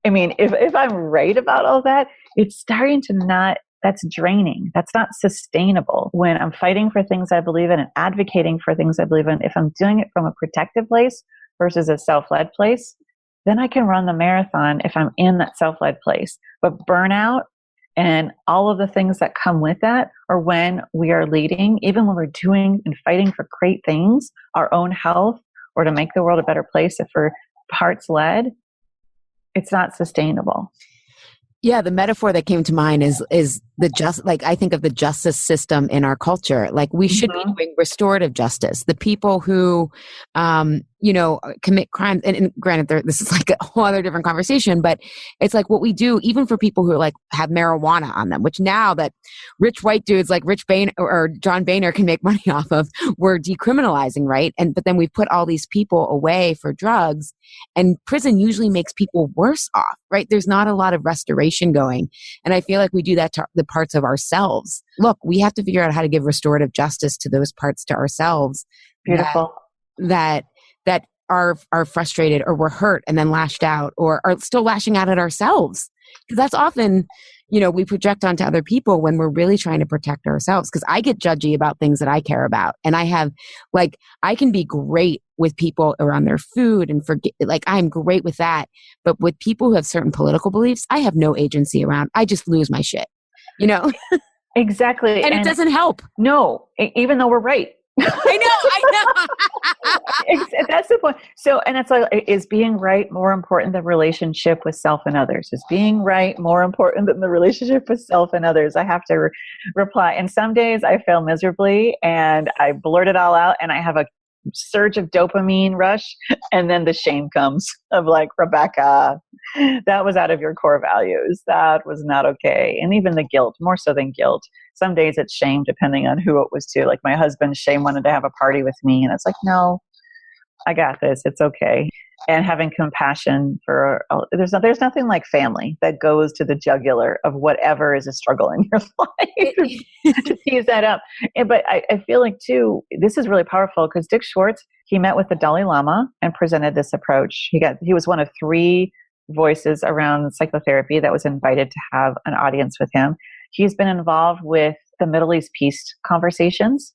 I mean, if I'm right about all that, it's starting to not, that's draining. That's not sustainable. When I'm fighting for things I believe in and advocating for things I believe in, if I'm doing it from a protective place versus a self-led place, then I can run the marathon if I'm in that self-led place. But burnout and all of the things that come with that, or when we are leading, even when we're doing and fighting for great things, our own health, or to make the world a better place, if we're hearts led, it's not sustainable. Yeah, the metaphor that came to mind is I think of the justice system in our culture. Like we should be doing restorative justice. The people who, commit crimes, and granted, this is like a whole other different conversation, but it's like what we do, even for people who like have marijuana on them, which now that rich white dudes like Rich Boehner or John Boehner can make money off of, we're decriminalizing, right? But then we put all these people away for drugs, and prison usually makes people worse off, right? There's not a lot of restoration going. And I feel like we do that to the parts of ourselves. Look, we have to figure out how to give restorative justice to those parts to ourselves. Beautiful. That are frustrated or were hurt and then lashed out, or are still lashing out at ourselves. Because that's often, we project onto other people when we're really trying to protect ourselves. Because I get judgy about things that I care about. And I can be great with people around their food and I'm great with that. But with people who have certain political beliefs, I have no agency around. I just lose my shit, Exactly. And it doesn't help. No, even though we're right. I know. That's the point. So, and it's like, is being right more important than relationship with self and others? Is being right more important than the relationship with self and others? I have to reply. And some days I fail miserably and I blurt it all out and I have a surge of dopamine rush, and then the shame comes of like, Rebecca, that was out of your core values. That was not okay. And even the guilt, more so than guilt. Some days it's shame depending on who it was to. Like my husband's shame wanted to have a party with me, and it's like, no, I got this. It's okay. And having compassion for, there's nothing like family that goes to the jugular of whatever is a struggle in your life to tease that up. But I feel like too, this is really powerful because Dick Schwartz, he met with the Dalai Lama and presented this approach. He was one of 3 voices around psychotherapy that was invited to have an audience with him. He's been involved with the Middle East peace conversations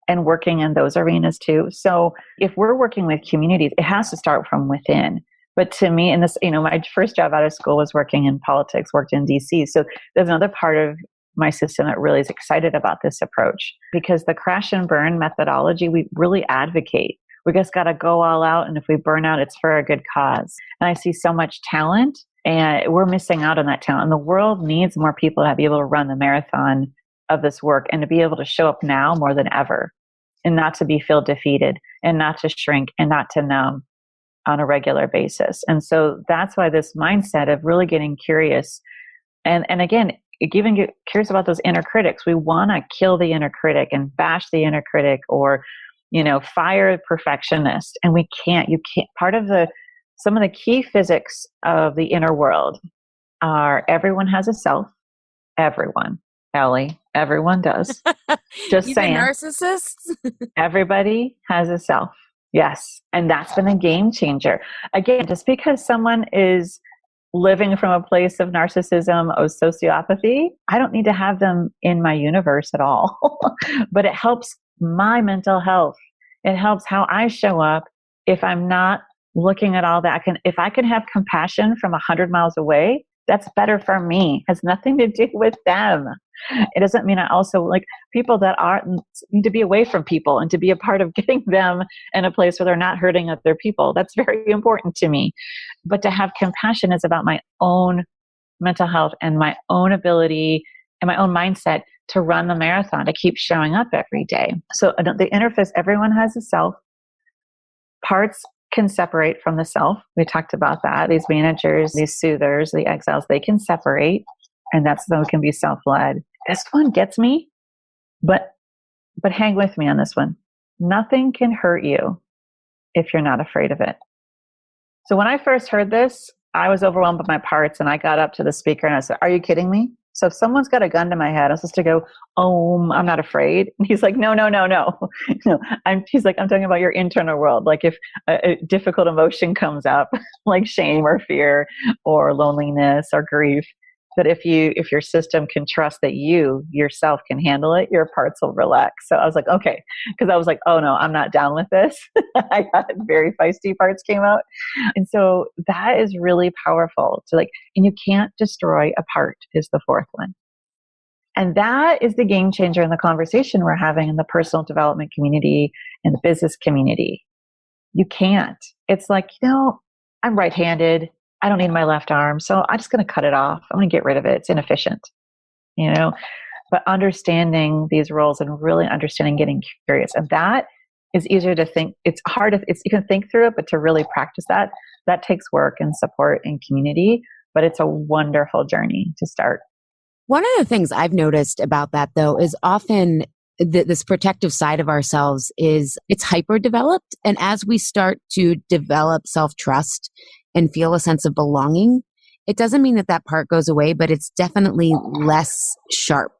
and working in those arenas too. So if we're working with communities, it has to start from within. But to me, in this, my first job out of school was working in politics, worked in DC. So there's another part of my system that really is excited about this approach, because the crash and burn methodology, we really advocate. We just got to go all out. And if we burn out, it's for a good cause. And I see so much talent, and we're missing out on that talent. And the world needs more people to be able to run the marathon of this work and to be able to show up now more than ever, and not to feel defeated, and not to shrink, and not to numb on a regular basis. And so that's why this mindset of really getting curious, and again, even get curious about those inner critics. We want to kill the inner critic and bash the inner critic, or fire the perfectionist, and we can't. You can't. Part of some of the key physics of the inner world are everyone has a self. Everyone. Ellie, everyone does. Just Even saying. Narcissists? Everybody has a self. Yes. And that's been a game changer. Again, just because someone is living from a place of narcissism or sociopathy, I don't need to have them in my universe at all. But it helps my mental health. It helps how I show up. if I'm not looking at all that, if I can have compassion from 100 miles away, that's better for me. It has nothing to do with them. It doesn't mean I also like people that are need to be away from people and to be a part of getting them in a place where they're not hurting other people. That's very important to me. But to have compassion is about my own mental health and my own ability and my own mindset to run the marathon, to keep showing up every day. So the interface, everyone has a self. Parts can separate from the self. We talked about that. These managers, these soothers, the exiles, they can separate, and that's so it can be self-led. This one gets me, but hang with me on this one. Nothing can hurt you if you're not afraid of it. So when I first heard this, I was overwhelmed by my parts, and I got up to the speaker and I said, "Are you kidding me? So if someone's got a gun to my head, I'm supposed to go, oh, I'm not afraid." And he's like, no. No, he's like, I'm talking about your internal world. Like if a difficult emotion comes up, like shame or fear or loneliness or grief, that if your system can trust that you yourself can handle it, your parts will relax. So I was like, okay, because I was like, oh no, I'm not down with this. I got very feisty parts came out. And so that is really powerful to and you can't destroy a part is the fourth one. And that is the game changer in the conversation we're having in the personal development community and the business community. You can't. It's like, I'm right-handed. I don't need my left arm, so I'm just going to cut it off. I'm going to get rid of it. It's inefficient, But understanding these roles and really understanding, getting curious, and that is easier to think. It's hard. You can think through it, but to really practice that takes work and support and community. But it's a wonderful journey to start. One of the things I've noticed about that, though, is often this protective side of ourselves it's hyper developed, and as we start to develop self-trust and feel a sense of belonging, it doesn't mean that part goes away, but it's definitely less sharp.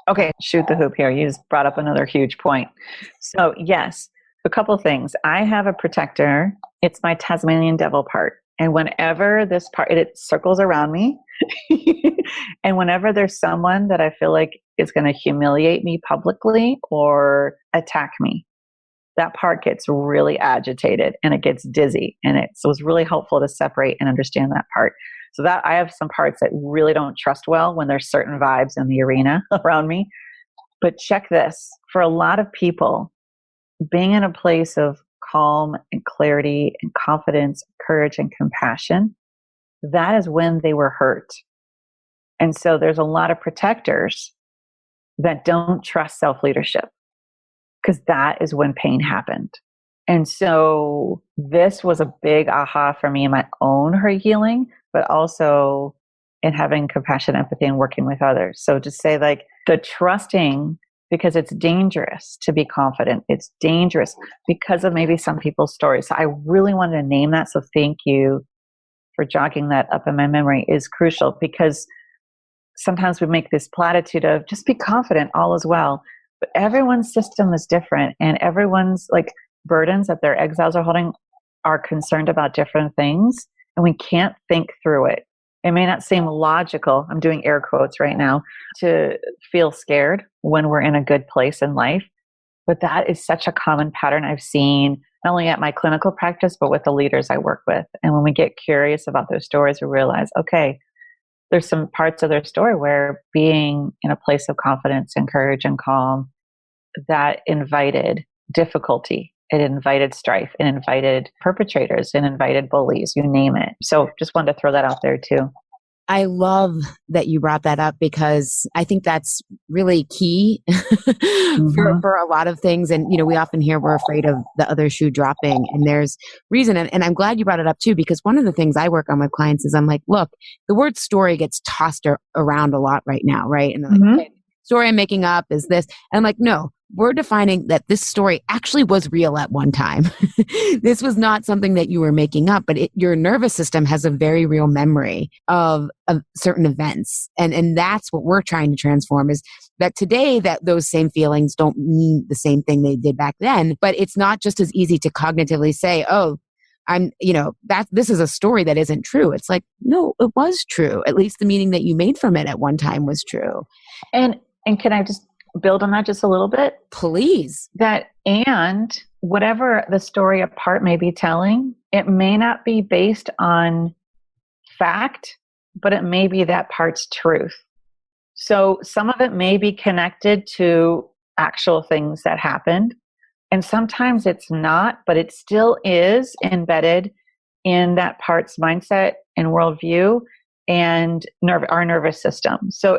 Okay, shoot the hoop here. You just brought up another huge point. So yes, a couple things. I have a protector. It's my Tasmanian devil part. And whenever this part, it circles around me. And whenever there's someone that I feel like is going to humiliate me publicly or attack me, that part gets really agitated and it gets dizzy. And it was really helpful to separate and understand that part. So that I have some parts that really don't trust well when there's certain vibes in the arena around me. But check this, for a lot of people, being in a place of calm and clarity and confidence, courage and compassion, that is when they were hurt. And so there's a lot of protectors that don't trust self-leadership, because that is when pain happened. And so this was a big aha for me in my own healing, but also in having compassion, empathy, and working with others. So to say the trusting, because it's dangerous to be confident. It's dangerous because of maybe some people's stories. So I really wanted to name that. So thank you for jogging that up in my memory is crucial, because sometimes we make this platitude of just be confident, all is well. But everyone's system is different, and everyone's burdens that their exiles are holding are concerned about different things, and we can't think through it. It may not seem logical, I'm doing air quotes right now, to feel scared when we're in a good place in life. But that is such a common pattern I've seen, not only at my clinical practice, but with the leaders I work with. And when we get curious about those stories, we realize, okay, there's some parts of their story where being in a place of confidence and courage and calm, that invited difficulty. It invited strife. It invited perpetrators. It invited bullies, you name it. So just wanted to throw that out there too. I love that you brought that up, because I think that's really key for a lot of things. And, we often hear we're afraid of the other shoe dropping, and there's reason. And I'm glad you brought it up too, because one of the things I work on with clients is I'm like, look, the word story gets tossed around a lot right now. Right. And they're like, okay, story I'm making up is this. And I'm like, no, we're defining that this story actually was real at one time. This was not something that you were making up, but your nervous system has a very real memory of certain events. And that's what we're trying to transform, is that today that those same feelings don't mean the same thing they did back then, but it's not just as easy to cognitively say, oh, this is a story that isn't true. It's like, no, it was true. At least the meaning that you made from it at one time was true. And can I just build on that just a little bit? Please. That, and whatever the story a part may be telling, it may not be based on fact, but it may be that part's truth. So some of it may be connected to actual things that happened. And sometimes it's not, but it still is embedded in that part's mindset and worldview and our nervous system. So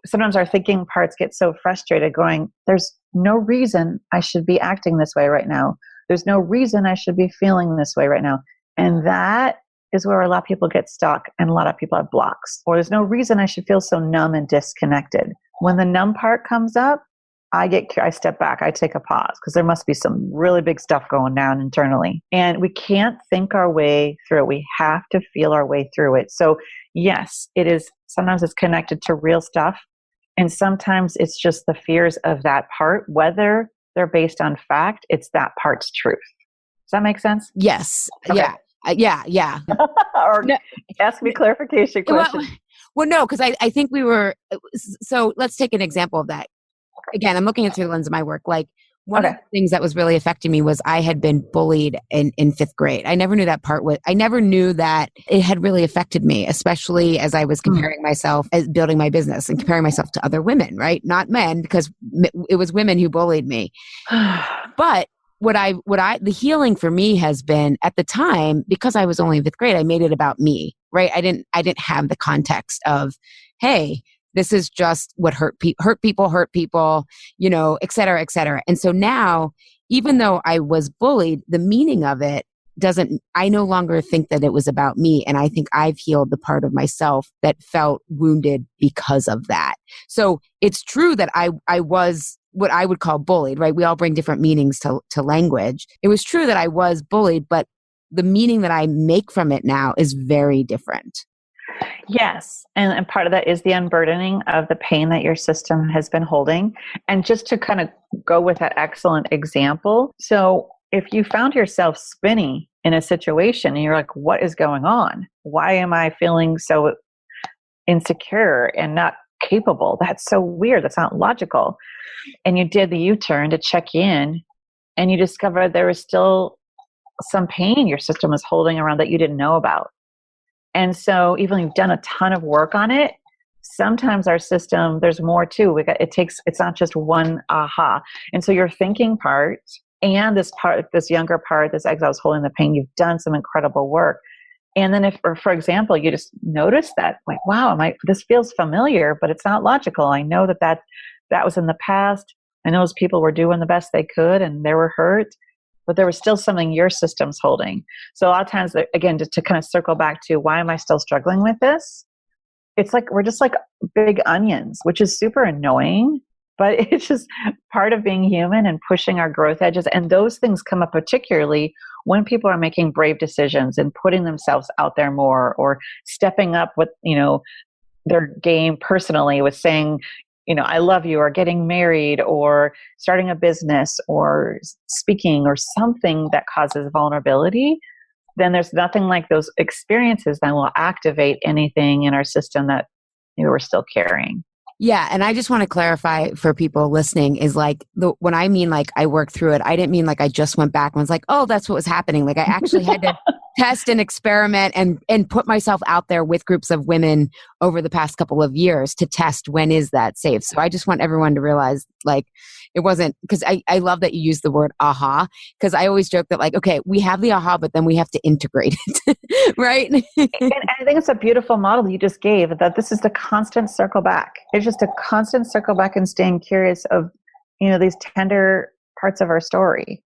sometimes our thinking parts get so frustrated going, there's no reason I should be acting this way right now. There's no reason I should be feeling this way right now. And that is where a lot of people get stuck and a lot of people have blocks. Or there's no reason I should feel so numb and disconnected. When the numb part comes up, I step back, I take a pause because there must be some really big stuff going down internally. And we can't think our way through it. We have to feel our way through it. So yes, sometimes it's connected to real stuff. And sometimes it's just the fears of that part, whether they're based on fact, it's that part's truth. Does that make sense? Yes. Okay. Yeah. Or no. Ask me clarification questions. Well, no, because I think so let's take an example of that. Again, I'm looking at through the lens of my work. Like one of the things that was really affecting me was I had been bullied in fifth grade. I never knew I never knew that it had really affected me, especially as I was comparing myself as building my business and comparing myself to other women, right? Not men, because it was women who bullied me. But the healing for me has been at the time, because I was only in fifth grade, I made it about me, right? I didn't have the context of, hey, this is just what hurt people, et cetera, et cetera. And so now, even though I was bullied, the meaning of it I no longer think that it was about me. And I think I've healed the part of myself that felt wounded because of that. So it's true that I was what I would call bullied, right? We all bring different meanings to language. It was true that I was bullied, but the meaning that I make from it now is very different. Yes. And part of that is the unburdening of the pain that your system has been holding. And just to kind of go with that excellent example. So if you found yourself spinning in a situation and you're like, what is going on? Why am I feeling so insecure and not capable? That's so weird. That's not logical. And you did the U-turn to check in and you discovered there was still some pain your system was holding around that you didn't know about. And so even though you've done a ton of work on it, sometimes our system, there's more too. It's not just one aha. And so your thinking part and this younger part, this exile is holding the pain, you've done some incredible work. And then for example, you just notice that like, wow, this feels familiar, but it's not logical. I know that was in the past. I know those people were doing the best they could and they were hurt, but there was still something your system's holding. So a lot of times, again, just to kind of circle back to why am I still struggling with this? It's like, we're just like big onions, which is super annoying, but it's just part of being human and pushing our growth edges. And those things come up particularly when people are making brave decisions and putting themselves out there more or stepping up with, their game personally with saying, I love you, or getting married, or starting a business, or speaking, or something that causes vulnerability, then there's nothing like those experiences that will activate anything in our system that we're still carrying. Yeah. And I just want to clarify for people listening is like, when I mean like I worked through it, I didn't mean like I just went back and was like, oh, that's what was happening. Like I actually had to test and experiment and put myself out there with groups of women over the past couple of years to test when is that safe. So I just want everyone to realize like it wasn't, because I love that you use the word aha, because I always joke that like, okay, we have the aha, but then we have to integrate it, right? And I think it's a beautiful model you just gave, that this is the constant circle back. It's just a constant circle back and staying curious of, these tender parts of our story.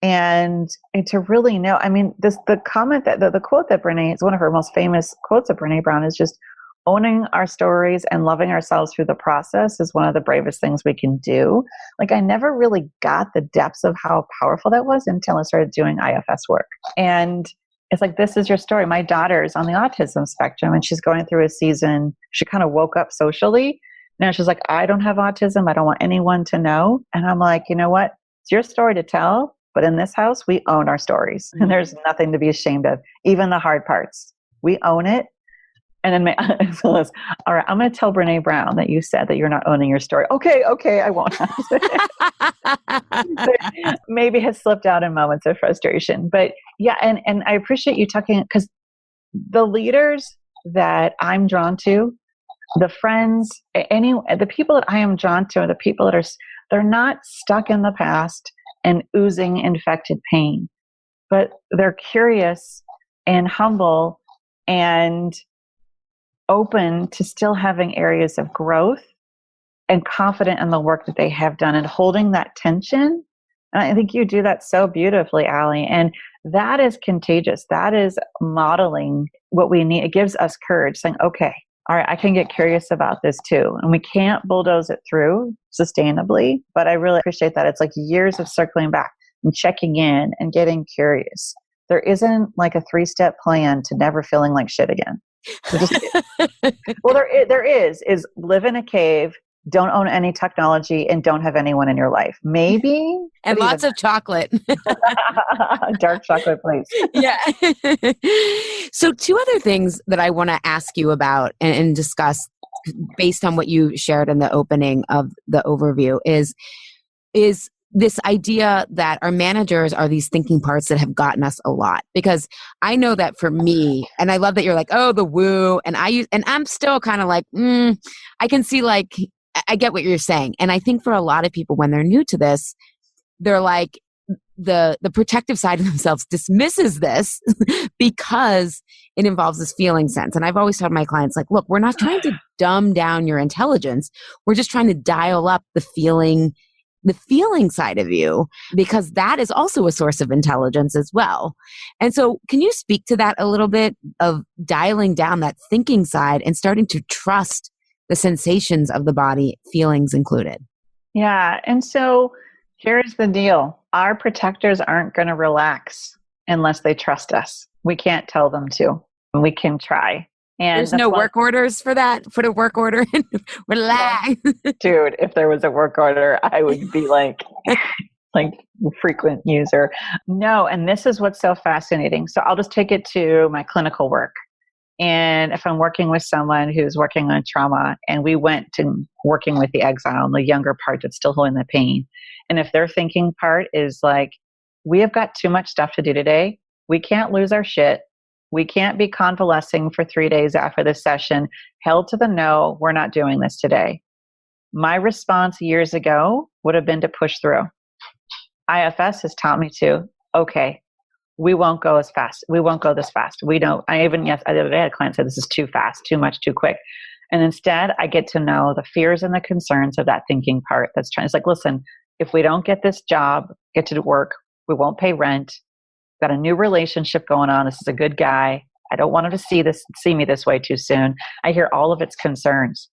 And to really know, the comment the quote that Brene, is one of her most famous quotes of Brene Brown, is just owning our stories and loving ourselves through the process is one of the bravest things we can do. Like I never really got the depths of how powerful that was until I started doing IFS work. And it's like, this is your story. My daughter's on the autism spectrum and she's going through a season. She kind of woke up socially. Now she's like, I don't have autism. I don't want anyone to know. And I'm like, you know what? It's your story to tell. But in this house, we own our stories. And there's nothing to be ashamed of, even the hard parts. We own it. And then so all right, I'm going to tell Brene Brown that you said that you're not owning your story. Okay, I won't. Maybe has slipped out in moments of frustration. But yeah, and I appreciate you talking, because the leaders that I'm drawn to, the friends, the people that I am drawn to are the people that they're not stuck in the past and oozing infected pain, but they're curious and humble and open to still having areas of growth and confident in the work that they have done and holding that tension. And I think you do that so beautifully, Allie. And that is contagious. That is modeling what we need. It gives us courage, saying, okay, all right, I can get curious about this too. And we can't bulldoze it through sustainably, but I really appreciate that. It's like years of circling back and checking in and getting curious. There isn't like a 3-step plan to never feeling like shit again. Well, there is live in a cave, don't own any technology, and don't have anyone in your life. Maybe. And lots of chocolate. Dark chocolate, please. Yeah. So 2 other things that I want to ask you about and discuss based on what you shared in the opening of the overview is this idea that our managers are these thinking parts that have gotten us a lot. Because I know that for me, and I love that you're like, oh, the woo, and I'm still kind of like, I can see, like, I get what you're saying. And I think for a lot of people, when they're new to this, they're like, the protective side of themselves dismisses this because it involves this feeling sense. And I've always told my clients, like, look, we're not trying to dumb down your intelligence. We're just trying to dial up the feeling side of you, because that is also a source of intelligence as well. And so can you speak to that a little bit, of dialing down that thinking side and starting to trust the sensations of the body, feelings included? Yeah. And so here's the deal. Our protectors aren't going to relax unless they trust us. We can't tell them to. We can try. And there's no work orders for that. Put a work order in. Relax. Dude, if there was a work order, I would be like frequent user. No, and this is what's so fascinating. So I'll just take it to my clinical work. And if I'm working with someone who's working on trauma, and we went to working with the exile, the younger part that's still holding the pain. And if their thinking part is like, we have got too much stuff to do today. We can't lose our shit. We can't be convalescing for 3 days after this session. Hell to the no, we're not doing this today. My response years ago would have been to push through. IFS has taught me to, okay, we won't go as fast. We won't go this fast. We don't, the other day I had a client say, this is too fast, too much, too quick. And instead I get to know the fears and the concerns of that thinking part that's trying, it's like, listen, if we don't get this job, get to work, we won't pay rent. Got a new relationship going on. This is a good guy. I don't want him to see me this way too soon. I hear all of its concerns.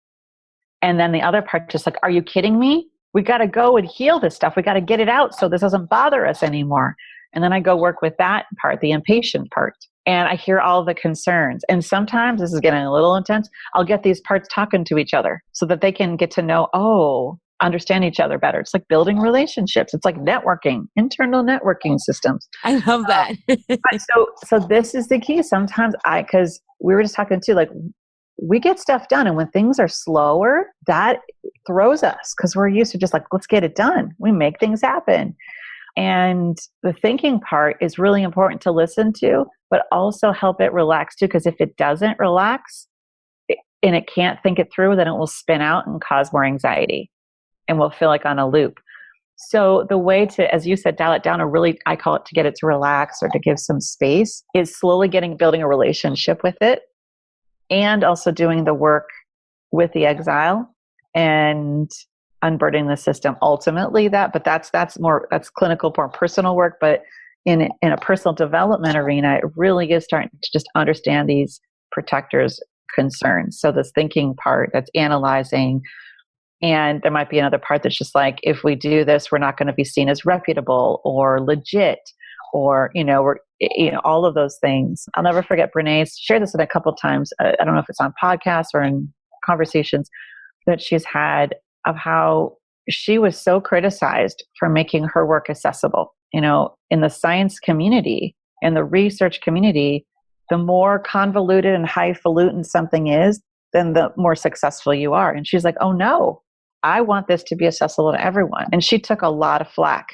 And then the other part, just like, are you kidding me? We got to go and heal this stuff. We got to get it out so this doesn't bother us anymore. And then I go work with that part, the impatient part. And I hear all the concerns. And sometimes, this is getting a little intense, I'll get these parts talking to each other so that they can get to know, understand each other better. It's like building relationships. It's like networking, internal networking systems. I love that. So this is the key. Sometimes because we were just talking too, like, we get stuff done. And when things are slower, that throws us because we're used to just like, let's get it done. We make things happen. And the thinking part is really important to listen to, but also help it relax too. Because if it doesn't relax and it can't think it through, then it will spin out and cause more anxiety. And we'll feel like on a loop. So the way to, as you said, dial it down, or really, I call it to get it to relax or to give some space, is slowly building a relationship with it, and also doing the work with the exile and unburdening the system. Ultimately, that's clinical, more personal work. But in a personal development arena, it really is starting to just understand these protectors' concerns. So this thinking part, that's analyzing. And there might be another part that's just like, if we do this, we're not going to be seen as reputable or legit, or, all of those things. I'll never forget Brene's shared this a couple of times. I don't know if it's on podcasts or in conversations that she's had, of how she was so criticized for making her work accessible. In the science community and the research community, The more convoluted and highfalutin something is, then the more successful you are. And she's like, oh no, I want this to be accessible to everyone. And she took a lot of flack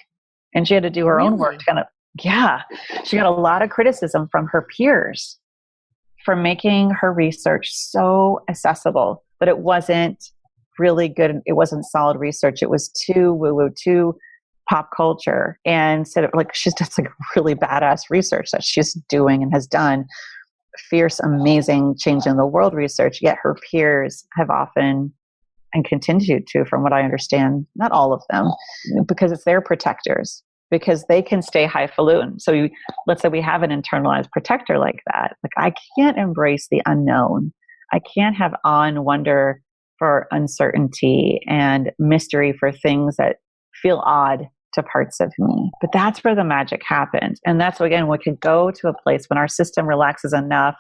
and she had to do her own work Really? to kind of, yeah, she got a lot of criticism from her peers for making her research so accessible, but it wasn't really good. It wasn't solid research. It was too woo-woo, too pop culture. And said it like she's just like really badass research that she's doing and has done fierce, amazing change in the world research. Yet her peers have often and continue to, from what I understand, not all of them, because it's their protectors, because they can stay highfalutin. So let's say we have an internalized protector like that. Like, I can't embrace the unknown. I can't have awe and wonder for uncertainty and mystery for things that feel odd to parts of me. But that's where the magic happens. And that's, again, we can go to a place when our system relaxes enough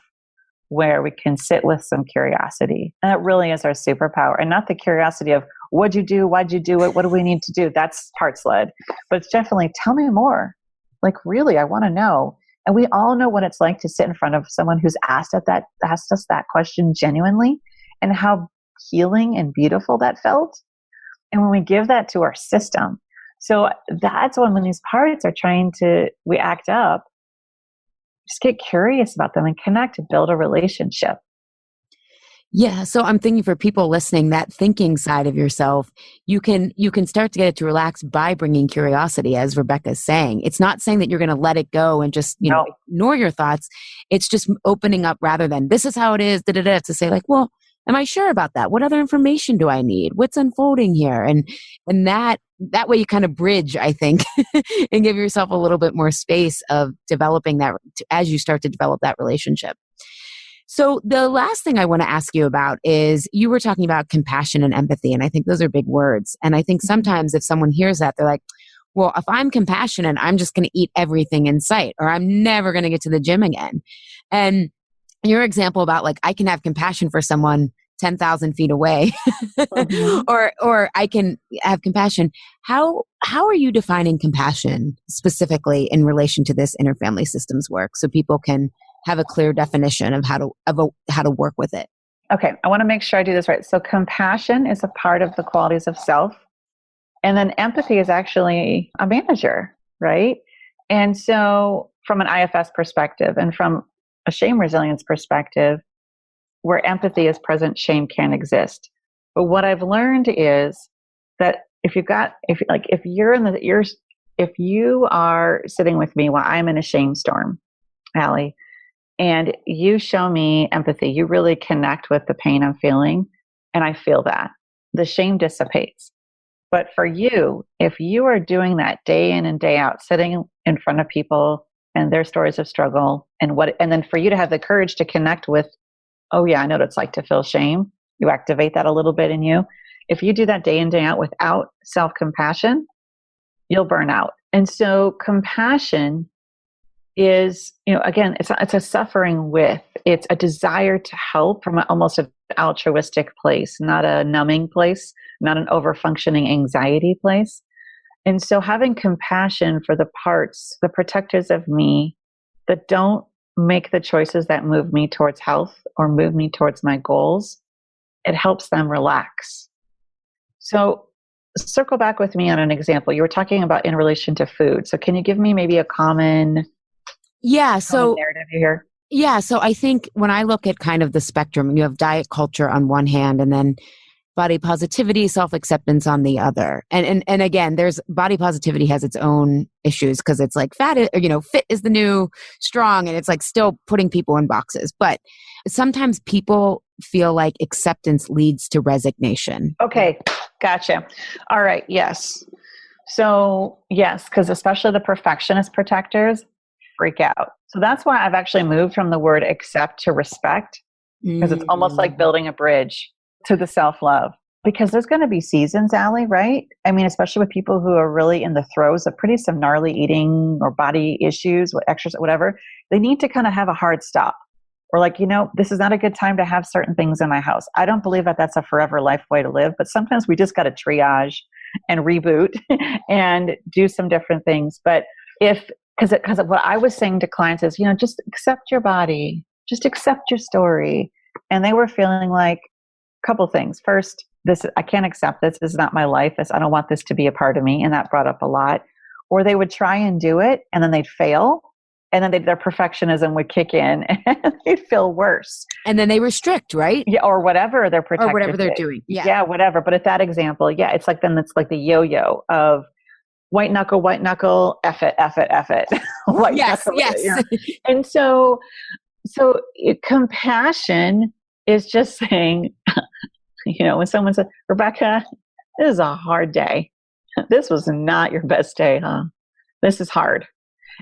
where we can sit with some curiosity. And that really is our superpower. And not the curiosity of, what'd you do? Why'd you do it? What do we need to do? That's parts led. But it's definitely, tell me more. Like, really, I want to know. And we all know what it's like to sit in front of someone who's asked us that question genuinely, and how healing and beautiful that felt. And when we give that to our system, so that's when these parts are we act up, just get curious about them and connect to build a relationship. Yeah. So I'm thinking for people listening, that thinking side of yourself, you can start to get it to relax by bringing curiosity, as Rebecca's saying. It's not saying that you're going to let it go and just, ignore your thoughts. It's just opening up rather than this is how it is, to say like, well, am I sure about that? What other information do I need? What's unfolding here? And that way you kind of bridge, I think, and give yourself a little bit more space of developing that as you start to develop that relationship. So the last thing I want to ask you about is, you were talking about compassion and empathy, and I think those are big words. And I think sometimes if someone hears that, they're like, well, if I'm compassionate, I'm just going to eat everything in sight, or I'm never going to get to the gym again. And your example about like, I can have compassion for someone 10,000 feet away, Mm-hmm. or I can have compassion. How are you defining compassion specifically in relation to this interfamily systems work, so people can have a clear definition of how to work with it? Okay, I want to make sure I do this right. So compassion is a part of the qualities of self, and then empathy is actually a manager, right? And so from an IFS perspective and from a shame resilience perspective, where empathy is present, shame can't exist. But what I've learned is that if you are sitting with me while I'm in a shame storm, Allie, and you show me empathy, you really connect with the pain I'm feeling, and I feel that, the shame dissipates. But for you, if you are doing that day in and day out, sitting in front of people and their stories of struggle, and then for you to have the courage to connect with, oh yeah, I know what it's like to feel shame. You activate that a little bit in you. If you do that day in, day out without self-compassion, you'll burn out. And so compassion is, again, it's a suffering with, it's a desire to help from almost an altruistic place, not a numbing place, not an over-functioning anxiety place. And so having compassion for the parts, the protectors of me that don't make the choices that move me towards health or move me towards my goals, it helps them relax. So circle back with me on an example. You were talking about in relation to food. So can you give me maybe a common narrative here? Yeah. So I think when I look at kind of the spectrum, you have diet culture on one hand, and then body positivity, self-acceptance on the other. And again, there's body positivity has its own issues, because it's like fit is the new strong, and it's like still putting people in boxes. But sometimes people feel like acceptance leads to resignation. Okay. Gotcha. All right. Yes. So yes, because especially the perfectionist protectors freak out. So that's why I've actually moved from the word accept to respect, because it's almost like building a bridge to the self-love. Because there's going to be seasons, Allie, right? I mean, especially with people who are really in the throes of some gnarly eating or body issues, exercise, whatever. They need to kind of have a hard stop. Or like, this is not a good time to have certain things in my house. I don't believe that that's a forever life way to live, but sometimes we just got to triage and reboot and do some different things. But if because what I was saying to clients is, just accept your body, just accept your story. And they were feeling like a couple things. First, I can't accept this. This is not my life. I don't want this to be a part of me. And that brought up a lot. Or they would try and do it and then they'd fail. And then their perfectionism would kick in and they'd feel worse. And then they restrict, right? Yeah, or whatever their protective or whatever they're thing. doing. Yeah, whatever. But at that example, it's like the yo-yo of white knuckle, F it, F it, F it. White yes, knuckle, yes. And so compassion is just saying, when someone says, Rebecca, this is a hard day. This was not your best day, huh? This is hard.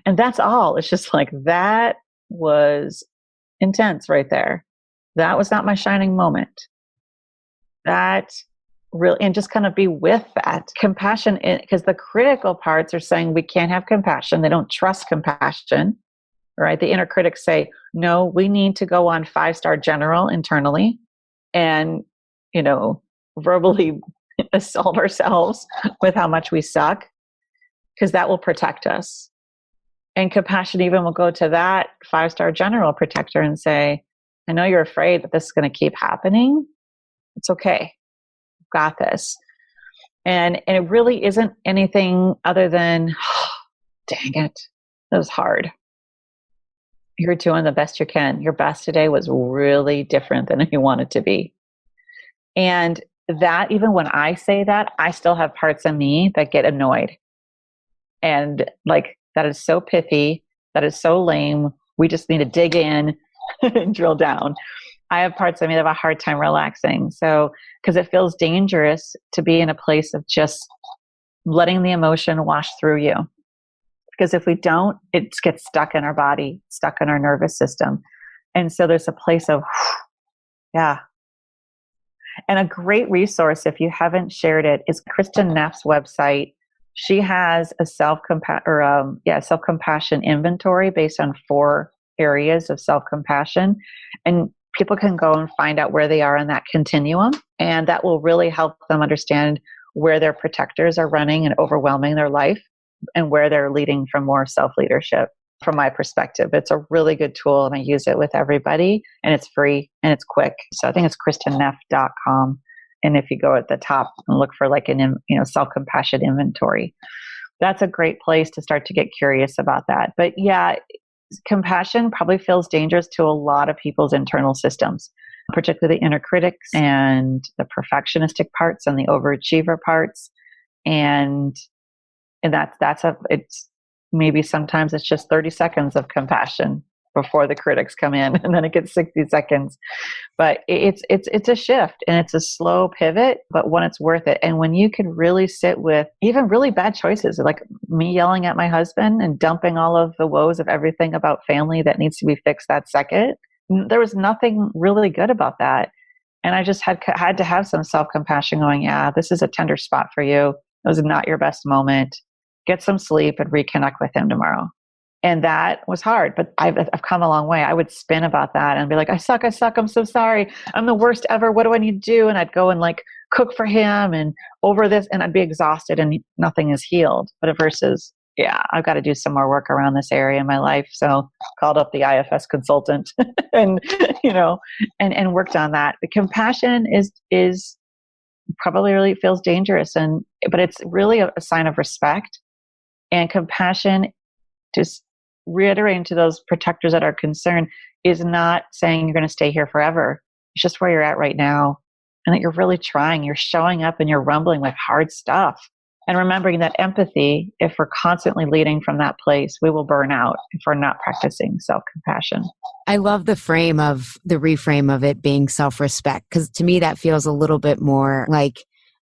And that's all. It's just like, that was intense right there. That was not my shining moment. That really, and just kind of be with that compassion, because the critical parts are saying we can't have compassion. They don't trust compassion, right? The inner critics say, no, we need to go on 5-star general internally and, verbally assault ourselves with how much we suck, because that will protect us. And compassion even will go to that 5-star general protector and say, I know you're afraid that this is going to keep happening. It's okay. You've got this. And it really isn't anything other than, oh, dang it, that was hard. You're doing the best you can. Your best today was really different than you want it to be. And that, even when I say that, I still have parts of me that get annoyed. And like, that is so pithy. That is so lame. We just need to dig in and drill down. I have parts of me that have a hard time relaxing. So, because it feels dangerous to be in a place of just letting the emotion wash through you. Because if we don't, it gets stuck in our body, stuck in our nervous system. And so there's a place of, yeah. And a great resource, if you haven't shared it, is Kristen Neff's website. She has a self-compassion inventory based on 4 areas of self-compassion. And people can go and find out where they are in that continuum. And that will really help them understand where their protectors are running and overwhelming their life, and where they're leading from more self-leadership. From my perspective, it's a really good tool, and I use it with everybody, and it's free and it's quick. So I think it's kristenneff.com. And if you go at the top and look for like an, self-compassion inventory, that's a great place to start to get curious about that. But yeah, compassion probably feels dangerous to a lot of people's internal systems, particularly the inner critics and the perfectionistic parts and the overachiever parts. And it's maybe sometimes it's just 30 seconds of compassion before the critics come in, and then it gets 60 seconds. But it's a shift, and it's a slow pivot, but when it's worth it. And when you can really sit with even really bad choices, like me yelling at my husband and dumping all of the woes of everything about family that needs to be fixed that second, there was nothing really good about that. And I just had to have some self-compassion going, yeah, this is a tender spot for you. It was not your best moment. Get some sleep and reconnect with him tomorrow. And that was hard, but I've come a long way. I would spin about that and be like, I suck. I'm so sorry. I'm the worst ever. What do I need to do? And I'd go and like cook for him and over this, and I'd be exhausted and nothing is healed. But versus, yeah, I've got to do some more work around this area in my life. So called up the IFS consultant and, and worked on that. But compassion is probably really feels dangerous, but it's really a sign of respect. And compassion, just reiterating to those protectors that are concerned, is not saying you're going to stay here forever. It's just where you're at right now, and that you're really trying. You're showing up and you're rumbling with hard stuff. And remembering that empathy, if we're constantly leading from that place, we will burn out if we're not practicing self-compassion. I love the reframe of it being self-respect, because to me that feels a little bit more like,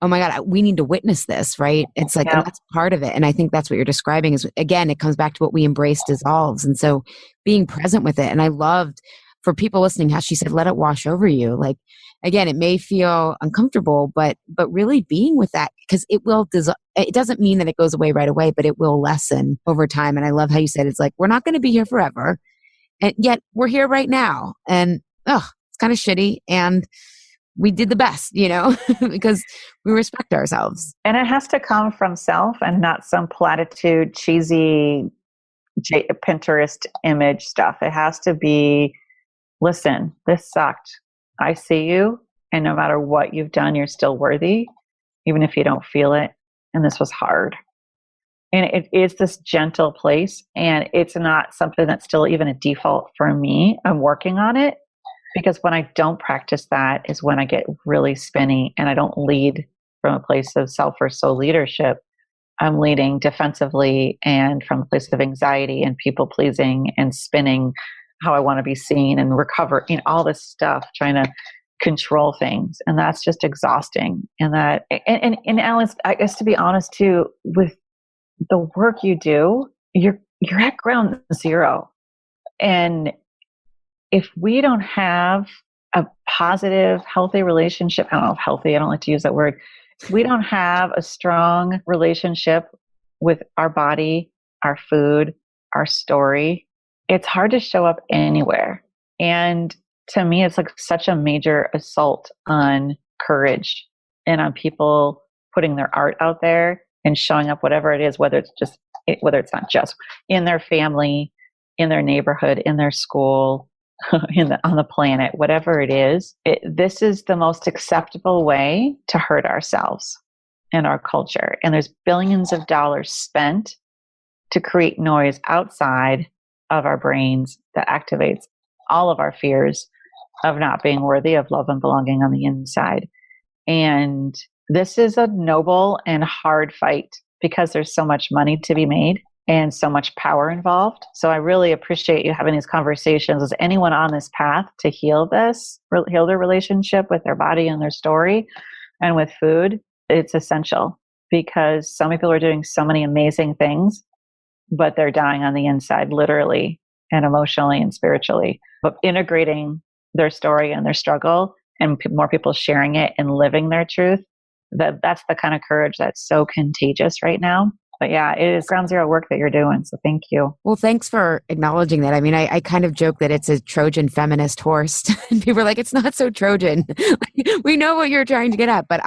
oh my God, we need to witness this, right? It's like, and that's part of it. And I think that's what you're describing is, again, it comes back to what we embrace dissolves. And so being present with it. And I loved, for people listening, how she said, let it wash over you. Like, again, it may feel uncomfortable, but really being with that, because it will it doesn't mean that it goes away right away, but it will lessen over time. And I love how you said, it's like, we're not going to be here forever. And yet we're here right now. And it's kind of shitty. And we did the best, because we respect ourselves. And it has to come from self and not some platitude, cheesy Pinterest image stuff. It has to be, listen, this sucked. I see you. And no matter what you've done, you're still worthy, even if you don't feel it. And this was hard. And it is this gentle place. And it's not something that's still even a default for me. I'm working on it, because when I don't practice that is when I get really spinny and I don't lead from a place of self or soul leadership. I'm leading defensively and from a place of anxiety and people pleasing and spinning how I want to be seen and recover, all this stuff, trying to control things. And that's just exhausting. And Alice, I guess, to be honest too, with the work you do, you're at ground zero. And if we don't have a positive, healthy relationship, I don't know if healthy, I don't like to use that word. If we don't have a strong relationship with our body, our food, our story, it's hard to show up anywhere. And to me, it's like such a major assault on courage and on people putting their art out there and showing up, whatever it is, whether it's not just in their family, in their neighborhood, in their school, on the planet, whatever it is. This is the most acceptable way to hurt ourselves and our culture. And there's billions of dollars spent to create noise outside of our brains that activates all of our fears of not being worthy of love and belonging on the inside. And this is a noble and hard fight because there's so much money to be made and so much power involved. So I really appreciate you having these conversations. Is anyone on this path to heal their relationship with their body and their story and with food? It's essential, because some people are doing so many amazing things, but they're dying on the inside, literally and emotionally and spiritually. But integrating their story and their struggle and more people sharing it and living their truth, that's the kind of courage that's so contagious right now. But yeah, it is ground zero work that you're doing. So thank you. Well, thanks for acknowledging that. I mean, I kind of joke that it's a Trojan feminist horse. And people are like, it's not so Trojan. We know what you're trying to get at. But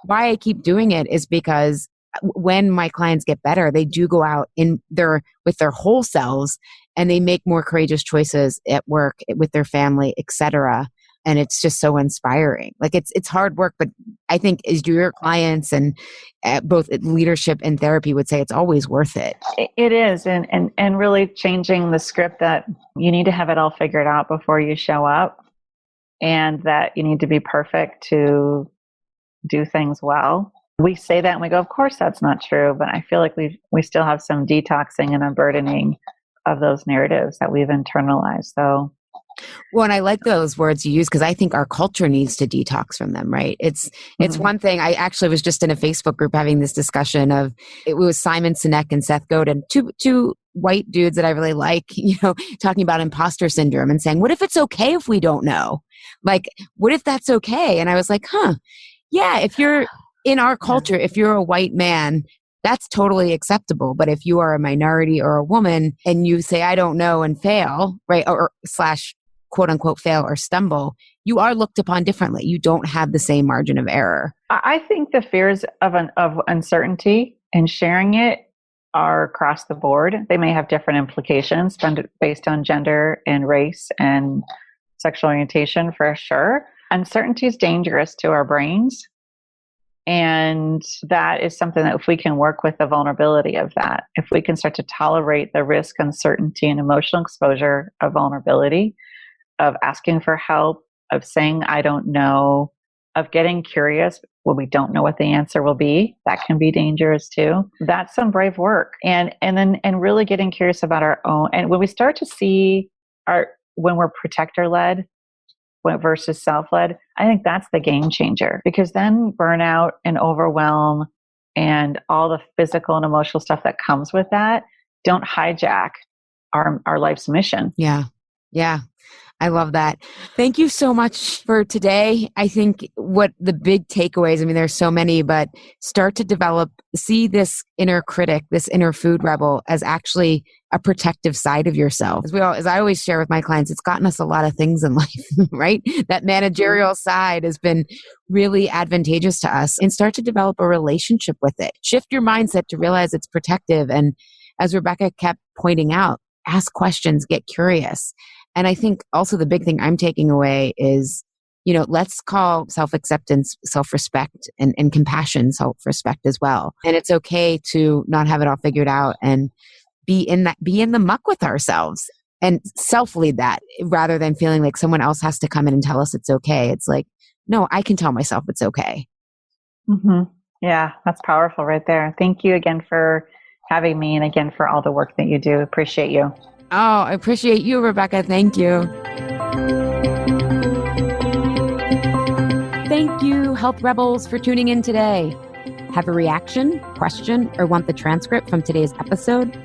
why I keep doing it is because when my clients get better, they do go out with their whole selves and they make more courageous choices at work, with their family, etc. And it's just so inspiring. Like it's hard work, but I think as your clients and both leadership and therapy would say, it's always worth it. It is. And really changing the script that you need to have it all figured out before you show up, and that you need to be perfect to do things well. We say that and we go, of course that's not true. But I feel like we still have some detoxing and unburdening of those narratives that we've internalized. So, well, and I like those words you use because I think our culture needs to detox from them, right? It's one thing. I actually was just in a Facebook group having this discussion of, it was Simon Sinek and Seth Godin, two white dudes that I really like, talking about imposter syndrome and saying, what if it's okay if we don't know? Like, what if that's okay? And I was like, yeah, if you're in our culture, if you're a white man, that's totally acceptable. But if you are a minority or a woman and you say, I don't know, and fail, right? Or slash quote unquote fail or stumble, you are looked upon differently. You don't have the same margin of error. I think the fears of uncertainty and sharing it are across the board. They may have different implications based on gender and race and sexual orientation, for sure. Uncertainty is dangerous to our brains. And that is something that if we can work with the vulnerability of that, if we can start to tolerate the risk, uncertainty, and emotional exposure of vulnerability, of asking for help, of saying, I don't know, of getting curious when we don't know what the answer will be, that can be dangerous too. That's some brave work. And really getting curious about our own. And when we start to see when we're protector-led versus self-led, I think that's the game changer, because then burnout and overwhelm and all the physical and emotional stuff that comes with that don't hijack our life's mission. Yeah. I love that. Thank you so much for today. I think what the big takeaways, I mean, there's so many, but start to see this inner critic, this inner food rebel as actually a protective side of yourself. As I always share with my clients, it's gotten us a lot of things in life, right? That managerial side has been really advantageous to us, and start to develop a relationship with it. Shift your mindset to realize it's protective, and as Rebecca kept pointing out, ask questions, get curious. And I think also the big thing I'm taking away is, let's call self-acceptance self-respect, and compassion self-respect as well. And it's okay to not have it all figured out and be in the muck with ourselves and self-lead that, rather than feeling like someone else has to come in and tell us it's okay. It's like, no, I can tell myself it's okay. Mm-hmm. Yeah, that's powerful right there. Thank you again for having me, and again for all the work that you do. Appreciate you. Oh, I appreciate you, Rebecca. Thank you. Thank you, Health Rebels, for tuning in today. Have a reaction, question, or want the transcript from today's episode?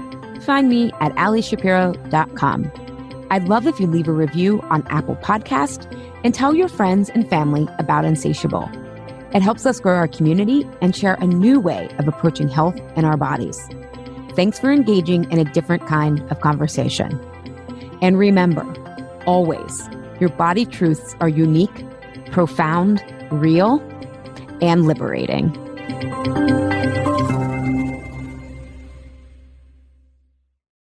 Find me at AliShapiro.com. I'd love if you leave a review on Apple Podcast and tell your friends and family about Insatiable. It helps us grow our community and share a new way of approaching health in our bodies. Thanks for engaging in a different kind of conversation. And remember, always, your body truths are unique, profound, real, and liberating.